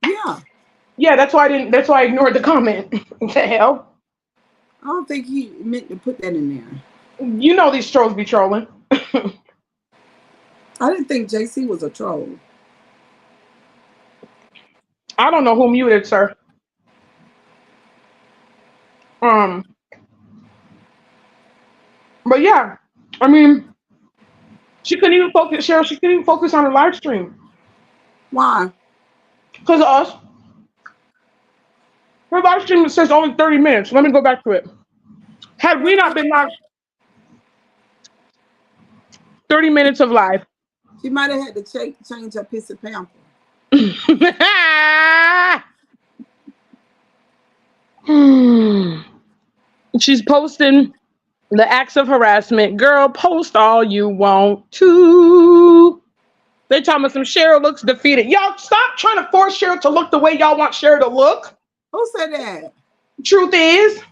A: Yeah.
B: Yeah, that's why I ignored the comment. What the hell?
A: I don't think he meant to put that in there.
B: You know these trolls be trolling.
A: I didn't think JC was a troll.
B: I don't know who muted, sir. But yeah, I mean, she couldn't even focus, Cheryl. She couldn't even focus on her live stream.
A: Why?
B: Because of us. Her live stream says only 30 minutes. Let me go back to it. Had we not been live, 30 minutes of live.
A: She might have had to change her piece of pamper.
B: She's posting the acts of harassment. Girl, post all you want to. They talking about some Cheryl looks defeated. Y'all stop trying to force Cheryl to look the way y'all want Cheryl to look.
A: Who said that?
B: Truth is.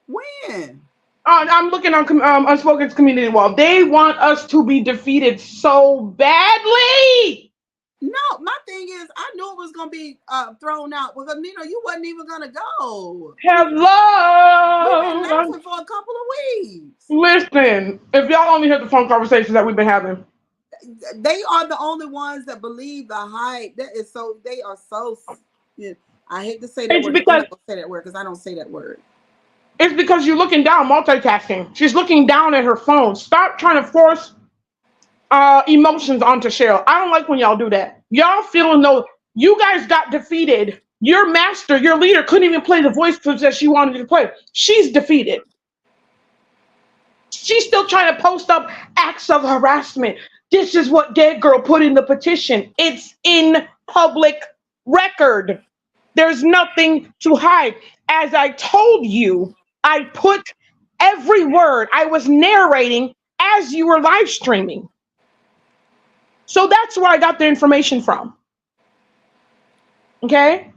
A: When?
B: I'm looking on Unspoken's community wall. They want us to be defeated so badly.
A: No, my thing is, I knew it was gonna be thrown out because you wasn't even gonna go.
B: Hello.
A: We've been laughing for a couple of weeks.
B: Listen, if y'all only heard the phone conversations that we've been having,
A: they are the only ones that believe the hype. That is so. They are so. I hate to say that word. I'm not gonna say that word because I don't say that word.
B: It's because you're looking down, multitasking. She's looking down at her phone. Stop trying to force emotions onto Cheryl. I don't like when y'all do that. Y'all feeling though you guys got defeated. Your master, your leader couldn't even play the voice clips that she wanted to play. She's defeated. She's still trying to post up acts of harassment. This is what Dead Girl put in the petition. It's in public record. There's nothing to hide. As I told you, I put every word. I was narrating as you were live streaming. So that's where I got the information from. Okay?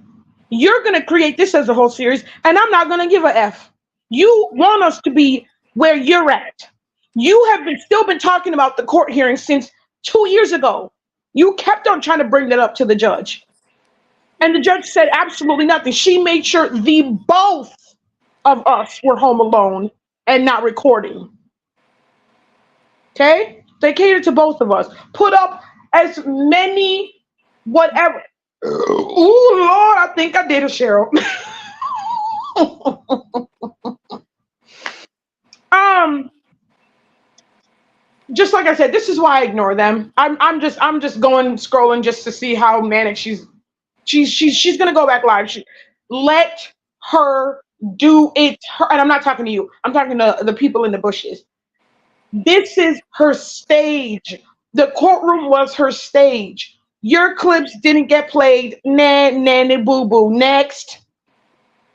B: You're going to create this as a whole series, and I'm not going to give a F. You want us to be where you're at. You have still been talking about the court hearing since 2 years ago. You kept on trying to bring that up to the judge. And the judge said absolutely nothing. She made sure the both of us were home alone and not recording. Okay? They catered to both of us. Put up as many whatever. Ooh, Lord, I think I did it, Cheryl. Just like I said, this is why I ignore them. I'm just going scrolling just to see how manic she's gonna go back live. Let her do it. And I'm not talking to you. I'm talking to the people in the bushes. This is her stage. The courtroom was her stage. Your clips didn't get played. Nah, boo boo. Next.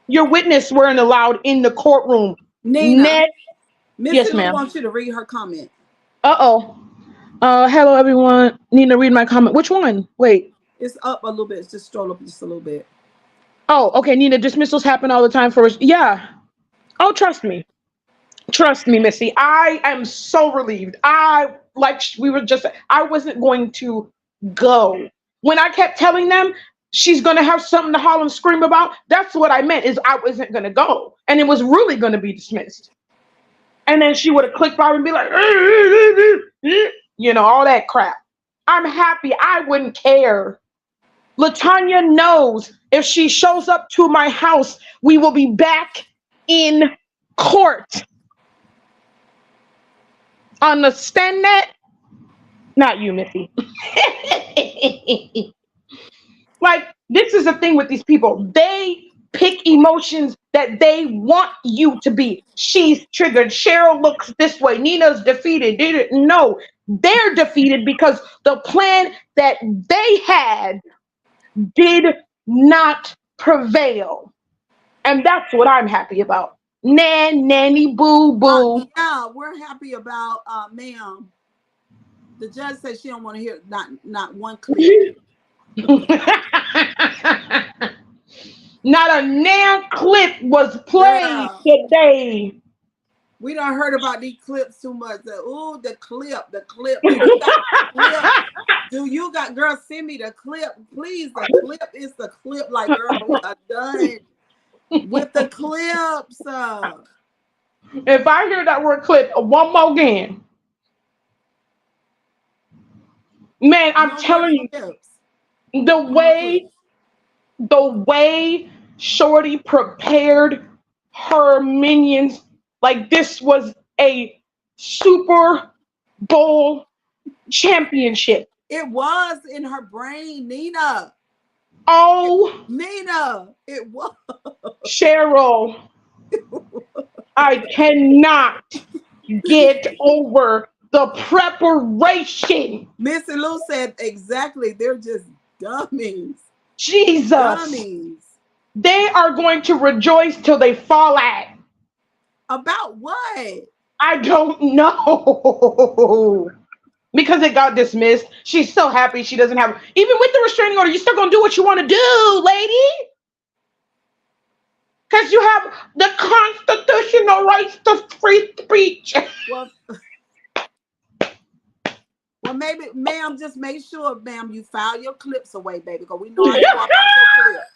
B: Your witness weren't allowed in the courtroom.
A: Nina,
B: Next.
A: Missy
B: Yes,
A: Lou
B: ma'am.
A: wants you to read her comment.
B: Uh-oh. Hello, everyone. Need to read my comment. Which one? Wait.
A: It's up a little bit. Just stroll up just a little bit.
B: Oh, okay. Nina, dismissals happen all the time for us. Yeah. Oh, trust me. Trust me, Missy. I am so relieved. I wasn't going to go. When I kept telling them she's going to have something to holler and scream about, that's what I meant is I wasn't going to go. And it was really going to be dismissed. And then she would have clicked by and be like, all that crap. I'm happy. I wouldn't care. Latanya knows if she shows up to my house, we will be back in court. Understand that? Not you, Missy. Like, this is the thing with these people. They pick emotions that they want you to be. She's triggered. Cheryl looks this way. Nina's defeated. No, they're defeated because the plan that they had did not prevail. And that's what I'm happy about. Nanny boo boo.
A: Yeah, we're happy about ma'am. The judge said she don't want to hear not one clip.
B: Not a damn clip was played today.
A: We done heard about these clips too much. Ooh, the clip. Do you got the clip? Girl, send me the clip. Please, the clip is the clip. Like, girl, we are done with the clips.
B: If I hear that word clip one more again, man, I'm telling you, the way Shorty prepared her minions, like this was a Super Bowl championship.
A: It was in her brain, Nina.
B: Oh,
A: Nina, it was.
B: Cheryl, I cannot get over the preparation.
A: Missy Lou said exactly. They're just dummies.
B: Jesus.
A: Dummies.
B: They are going to rejoice till they fall out.
A: About what?
B: I don't know. Because it got dismissed. She's so happy she doesn't have, even with the restraining order, you're still going to do what you want to do, lady. Because you have the constitutional rights to free speech.
A: Well, maybe, ma'am, just make sure, ma'am, you file your clips away, baby, because we know how you are about your clips.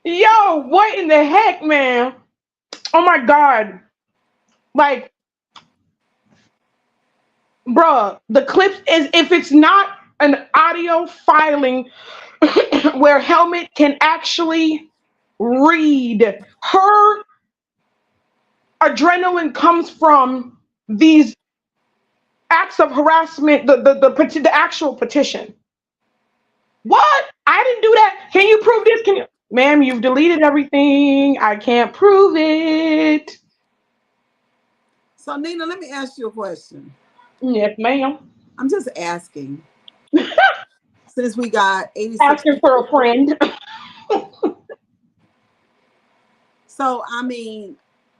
B: Yo, what in the heck, man? Oh my God. Like, bruh, the clips is, if it's not an audio filing where Helmet can actually read, her adrenaline comes from these acts of harassment, the actual petition. What? I didn't do that. Can you prove this? Can you, ma'am, you've deleted everything. I can't prove it.
A: So, Nina, let me ask you a question.
B: Yes, ma'am.
A: I'm just asking. Since we got 86.
B: Asking for a friend.
A: So, I mean,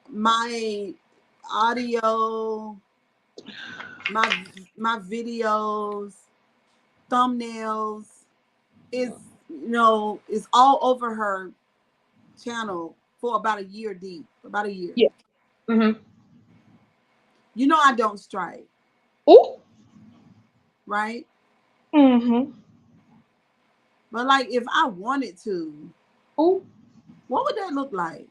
A: my audio, my videos, thumbnails is all over her channel for about a year deep. About a year.
B: Yeah. Mm-hmm.
A: You know I don't strike.
B: Ooh.
A: Right?
B: Mm-hmm.
A: But like if I wanted to,
B: ooh,
A: what would that look like?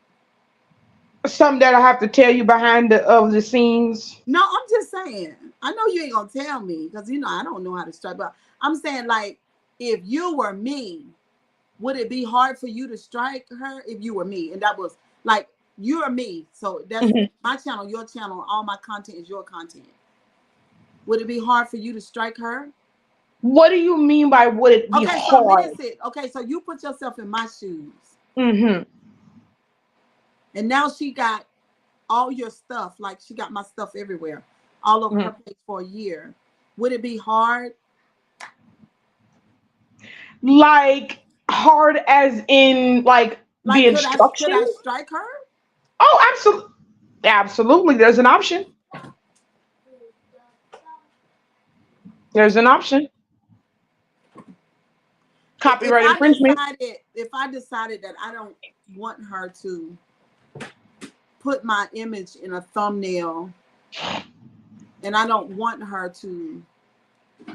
B: Something that I have to tell you behind the scenes.
A: No, I'm just saying. I know you ain't gonna tell me because I don't know how to strike. But I'm saying, like, if you were me, would it be hard for you to strike her if you were me? And that was like you're me. So that's my channel, your channel, all my content is your content. Would it be hard for you to strike her?
B: What do you mean by would it be hard?
A: So you put yourself in my shoes.
B: Mm-hmm.
A: And now she got all your stuff, like she got my stuff everywhere, all over her page for a year. Would it be hard?
B: Like hard as in like
A: Like,
B: The
A: could I
B: instruction?
A: strike her?
B: Oh, absolutely. Absolutely. There's an option. There's an option.
A: If
B: Copyright infringement.
A: I decided that I don't want her to put my image in a thumbnail, and I don't want her to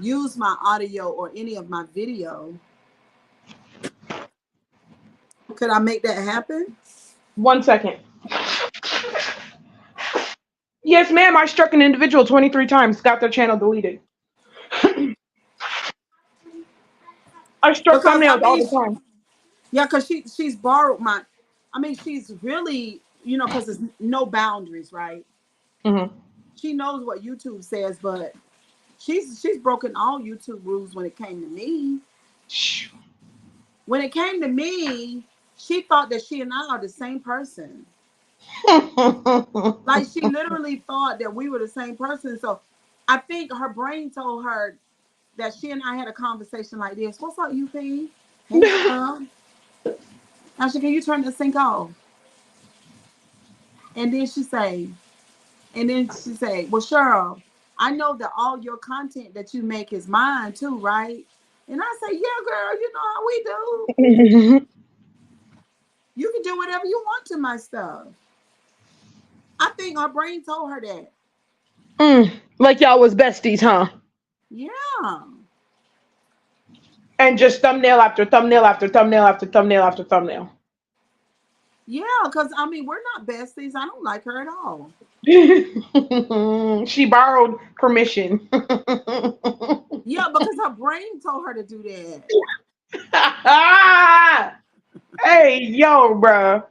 A: use my audio or any of my video, could I make that happen?
B: 1 second. Yes, ma'am. I struck an individual 23 times, got their channel deleted. I struck
A: Because I
B: thumbnails all
A: mean,
B: the time.
A: yeah, because she's borrowed my. I mean, she's really, because there's no boundaries, right?
B: Mm-hmm.
A: She knows what YouTube says, but she's broken all YouTube rules when it came to me. When it came to me, she thought that she and I are the same person. Like, she literally thought that we were the same person. So I think her brain told her that she and I had a conversation like this. What's up, UP? Hey, girl. Ashley, can you turn the sink off? And then she say, well, Cheryl, I know that all your content that you make is mine too, right? And I say, yeah, girl, you know how we do. You can do whatever you want to my stuff. I think her brain told her that.
B: Like y'all was besties, huh?
A: Yeah.
B: And just thumbnail after thumbnail after thumbnail after thumbnail after thumbnail.
A: Yeah, because I mean, we're not besties. I don't like her at all.
B: She borrowed permission.
A: Yeah, because her brain told her to do that.
B: Hey, yo, bro.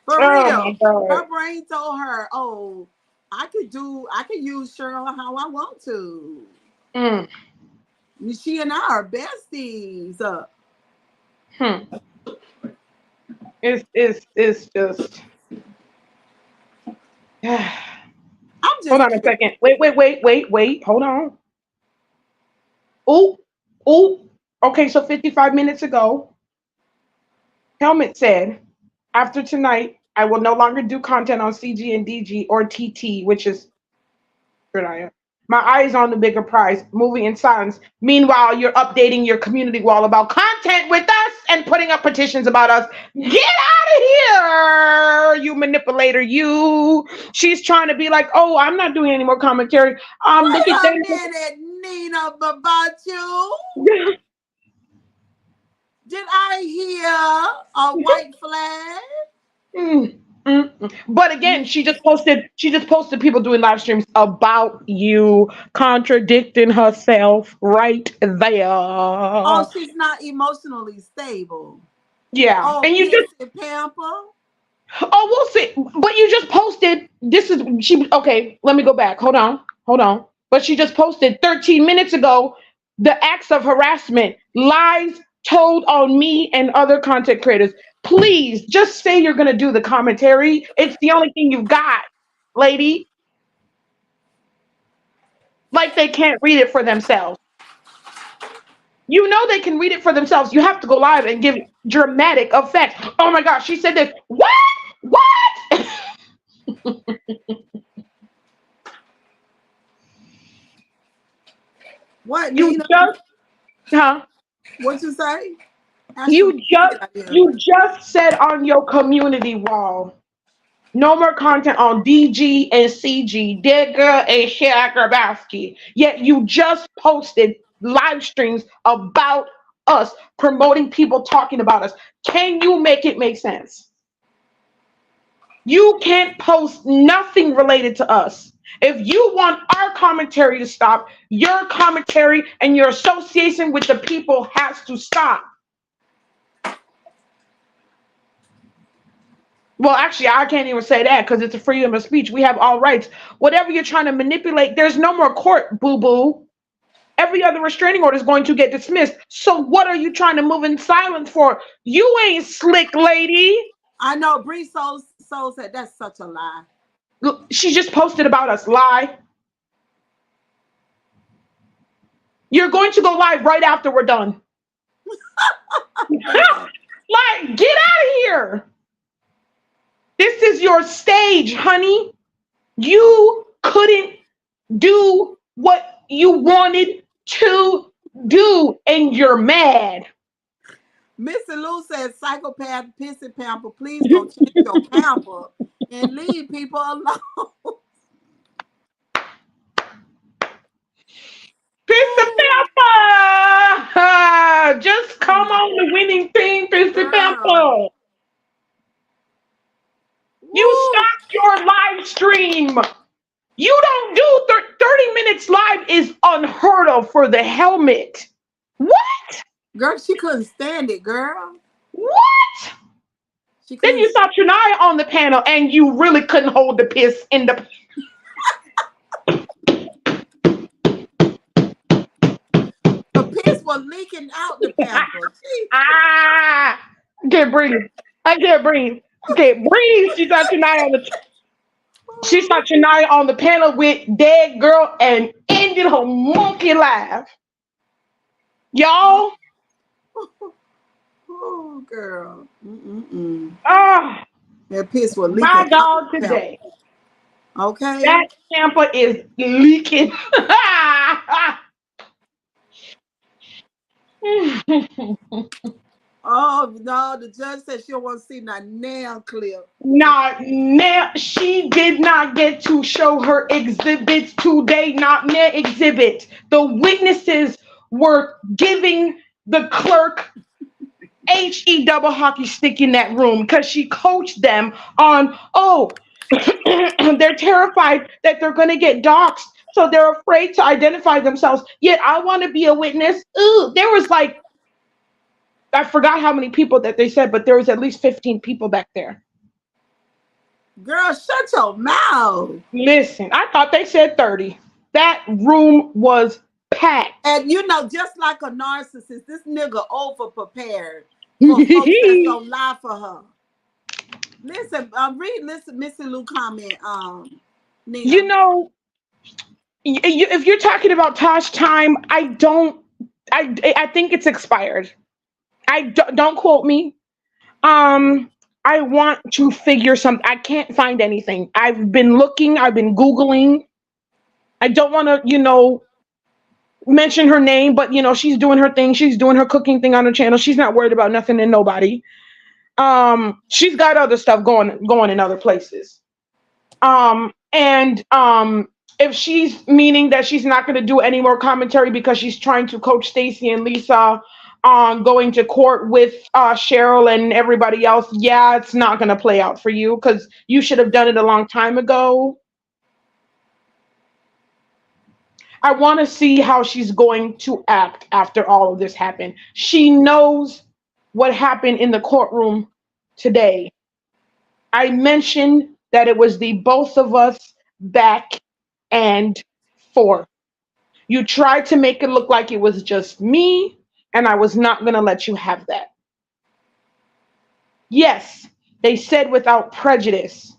A: For
B: Oh my
A: real.
B: God.
A: Her brain told her, oh, I could use Cheryl how I want to. She and I are besties.
B: It's just
A: I'm just
B: hold on a second. Wait. Hold on. Oh. Okay, so 55 minutes ago, Helmet said, after tonight, I will no longer do content on CG and DG or TT, which is my eyes on the bigger prize, moving in silence. Meanwhile, you're updating your community wall about content with us and putting up petitions about us. Get out of here, you manipulator, you. She's trying to be like, oh, I'm not doing any more commentary.
A: Wait a minute, Nina Babachu. Did I hear a white flag?
B: But again, she just posted people doing live streams about you, contradicting herself right there.
A: Oh, she's not emotionally stable.
B: Yeah.
A: Oh,
B: And you
A: kiss
B: just
A: and pamper.
B: oh, we'll see. But you just posted okay, let me go back. Hold on. But she just posted 13 minutes ago the acts of harassment, lies told on me and other content creators. Please just say you're gonna do the commentary. It's the only thing you've got, lady. Like they can't read it for themselves. You know they can read it for themselves. You have to go live and give dramatic effect. Oh my gosh, she said this. What?
A: What,
B: You
A: Nina?
B: just, huh?
A: What'd you say?
B: You just said on your community wall, no more content on DG and CG, Digger and Shaq Grabowski. Yet you just posted live streams about us, promoting people talking about us. Can you make it make sense? You can't post nothing related to us. If you want our commentary to stop, your commentary and your association with the people has to stop. Well, actually, I can't even say that because it's a freedom of speech. We have all rights. Whatever you're trying to manipulate, there's no more court, boo-boo. Every other restraining order is going to get dismissed. So what are you trying to move in silence for? You ain't slick, lady.
A: I know. Bree Soul said that's such a lie.
B: Look, she just posted about us. Lie. You're going to go live right after we're done. Like, Like, get out of here. This is your stage, honey. You couldn't do what you wanted to do, and you're mad.
A: Missy Lou said, psychopath pissy pamper, please go change your pamper and leave people alone.
B: Pissy Pamper! Just come on the winning team, Pissy Pamper. You
A: Woo.
B: stopped your live stream. You don't do 30 minutes live is unheard of for the helmet. What?
A: Girl, she couldn't stand it, girl.
B: What?
A: She
B: Then
A: couldn't.
B: you saw Trinaya on the panel and you really couldn't hold the piss in the...
A: The piss was leaking out the pamper.
B: I can't breathe. I can't breathe. I can't breathe. She saw Trinaya on the panel with Dead Girl and ended her monkey laugh. Y'all.
A: Oh, girl.
B: Ah,
A: That piss was leaking
B: my
A: out
B: dog
A: the
B: today.
A: pamper. Okay.
B: That Tampa is leaking.
A: Oh, no, the judge said she don't want to see that nail clip.
B: Not now. She did not get to show her exhibits today. Not nail exhibit. The witnesses were giving the clerk HE double hockey stick in that room because she coached them on, oh, they're terrified that they're going to get doxxed. So they're afraid to identify themselves. Yet I want to be a witness. Ooh, there was like, I forgot how many people that they said, but there was at least 15 people back there.
A: Girl, shut your mouth.
B: Listen, I thought they said 30. That room was packed.
A: And you know, just like a narcissist, this nigga over prepared for folks that's gonna lie for her. Listen, listen, Missy Lou comment, Nina.
B: You know, if you're talking about Tosh time, I think it's expired. Don't quote me. I want to figure something. I can't find anything. I've been looking. I've been Googling. I don't want to, mention her name, but she's doing her thing. She's doing her cooking thing on her channel. She's not worried about nothing and nobody. She's got other stuff going in other places. If she's meaning that she's not going to do any more commentary because she's trying to coach Stacey and Lisa on going to court with Cheryl and everybody else, yeah, it's not going to play out for you because you should have done it a long time ago. I want to see how she's going to act after all of this happened. She knows what happened in the courtroom today. I mentioned that it was the both of us back and forth. You tried to make it look like it was just me, and I was not going to let you have that. Yes, they said without prejudice,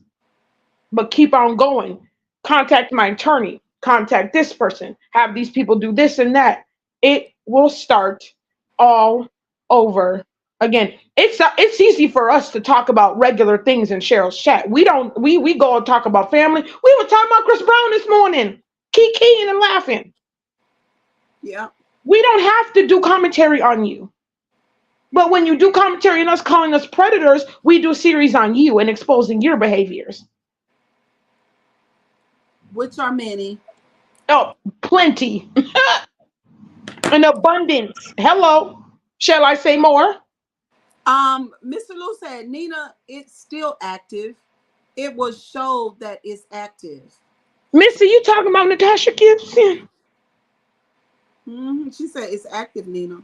B: but keep on going. Contact my attorney. Contact this person, have these people do this and that. It will start all over again. It's easy for us to talk about regular things in Cheryl's chat. We go and talk about family. We were talking about Chris Brown this morning, kikiing and laughing.
A: Yeah.
B: We don't have to do commentary on you. But when you do commentary on us calling us predators, we do series on you and exposing your behaviors.
A: Which are many.
B: Oh, plenty. An abundance. Hello. Shall I say more?
A: Mr. Lou said, Nina, it's still active. It was showed that it's active.
B: Missy, you talking about Natasha Gibson?
A: She said it's active, Nina.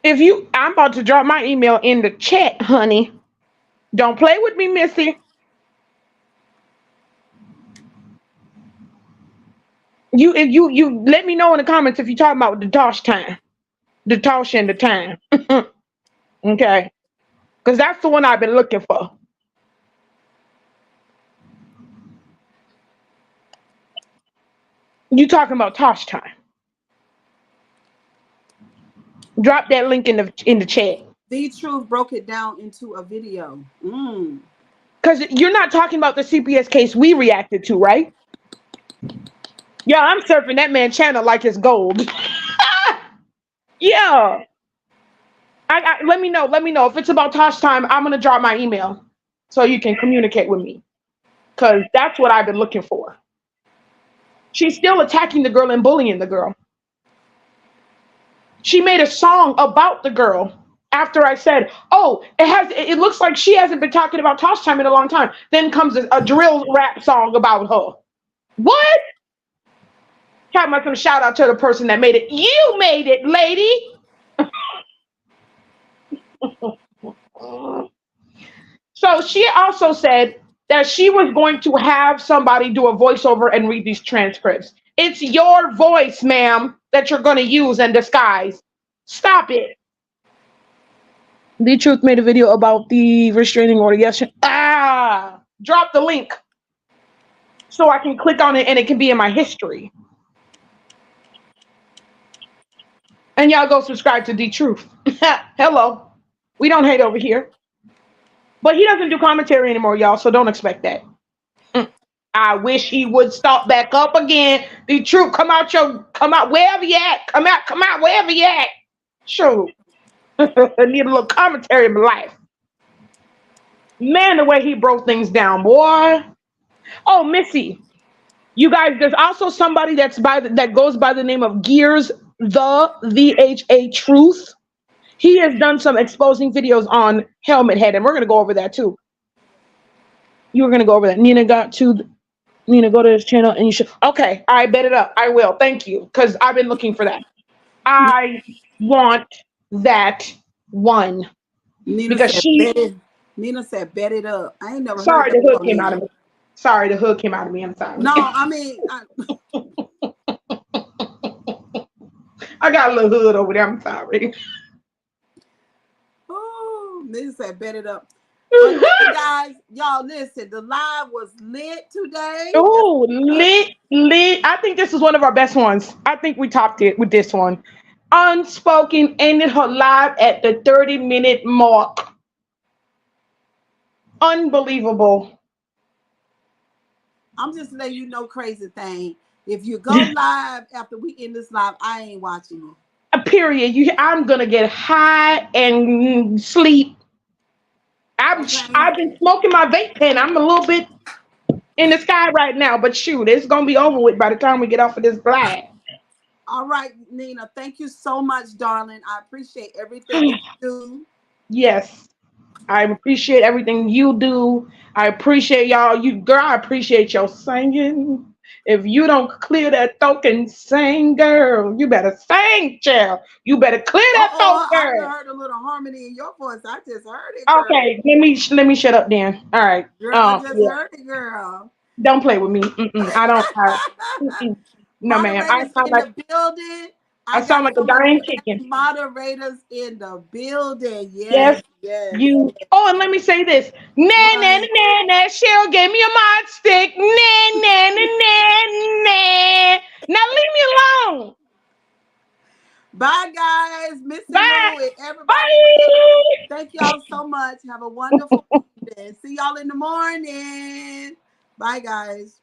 B: I'm about to drop my email in the chat, honey. Don't play with me, Missy. You let me know in the comments if you're talking about the Tosh time. The Tosh and the time. Okay. Because that's the one I've been looking for. You talking about Tosh time. Drop that link in the chat.
A: The Truth broke it down into a video.
B: Because you're not talking about the CPS case we reacted to, right? Yeah, I'm surfing that man channel like it's gold. Yeah. Let me know. Let me know. If it's about Tosh time, I'm going to drop my email so you can communicate with me. Because that's what I've been looking for. She's still attacking the girl and bullying the girl. She made a song about the girl after I said, oh, it looks like she hasn't been talking about Tosh time in a long time. Then comes a drill rap song about her. What? Have my shout out to the person that made it. You made it, lady. So she also said that she was going to have somebody do a voiceover and read these transcripts. It's your voice, ma'am, that you're going to use and disguise. Stop it. The Truth made a video about the restraining order yesterday. Drop the link so I can click on it and it can be in my history. And y'all go subscribe to The Truth. Hello. We don't hate over here. But he doesn't do commentary anymore, y'all, so don't expect that. I wish he would start back up again. The Truth, come out wherever you at. Come out wherever you at. Sure. I need a little commentary in my life. Man, the way he broke things down, boy. Oh, Missy. You guys, there's also somebody that goes by the name of Gears the VHA Truth. He has done some exposing videos on Helmet Head, and we're going to go over that too. You were going to go over that. Nina, go to his channel, and you should. Okay, I bet it up. I will. Thank you, because I've been looking for that. I want that one.
A: Nina said, bet it up. I ain't never
B: Sorry,
A: heard that.
B: the hood came out of me. Sorry, the hood came out of me. I'm sorry.
A: No, I mean...
B: I got a little hood over there. I'm sorry.
A: Oh, Nina said, bet it up. But listen, guys, y'all listen. The live was lit today.
B: Oh, lit. I think this is one of our best ones. I think we topped it with this one. Unspoken ended her live at the 30-minute mark. Unbelievable.
A: I'm just letting you know, crazy thing. If you go live after we end this live, I ain't watching you.
B: Period. I'm gonna get high and sleep. I've been smoking my vape pen. I'm a little bit in the sky right now, but shoot, it's gonna be over with by the time we get off of this live.
A: All right, Nina. Thank you so much, darling. I appreciate everything you do.
B: Yes. I appreciate everything you do. I appreciate y'all. I appreciate your singing. If you don't clear that throat and sing, girl, you better sing, child. You better clear that throat, girl.
A: I heard a little harmony in your voice. I just heard it, girl.
B: Okay, let me shut up then. All right.
A: Girl, I just heard it, girl.
B: Don't play with me. I don't. No, ma'am. I sound like
A: the building.
B: I sound like a dying chicken.
A: Moderators in the building. Yes.
B: Oh, and let me say this. Nah, Cheryl gave me a mod stick. Nah. Now leave me alone.
A: Bye, guys. Missy
B: Bye.
A: Lou, everybody.
B: Bye.
A: Thank y'all so much. Have a wonderful evening. See y'all in the morning. Bye, guys.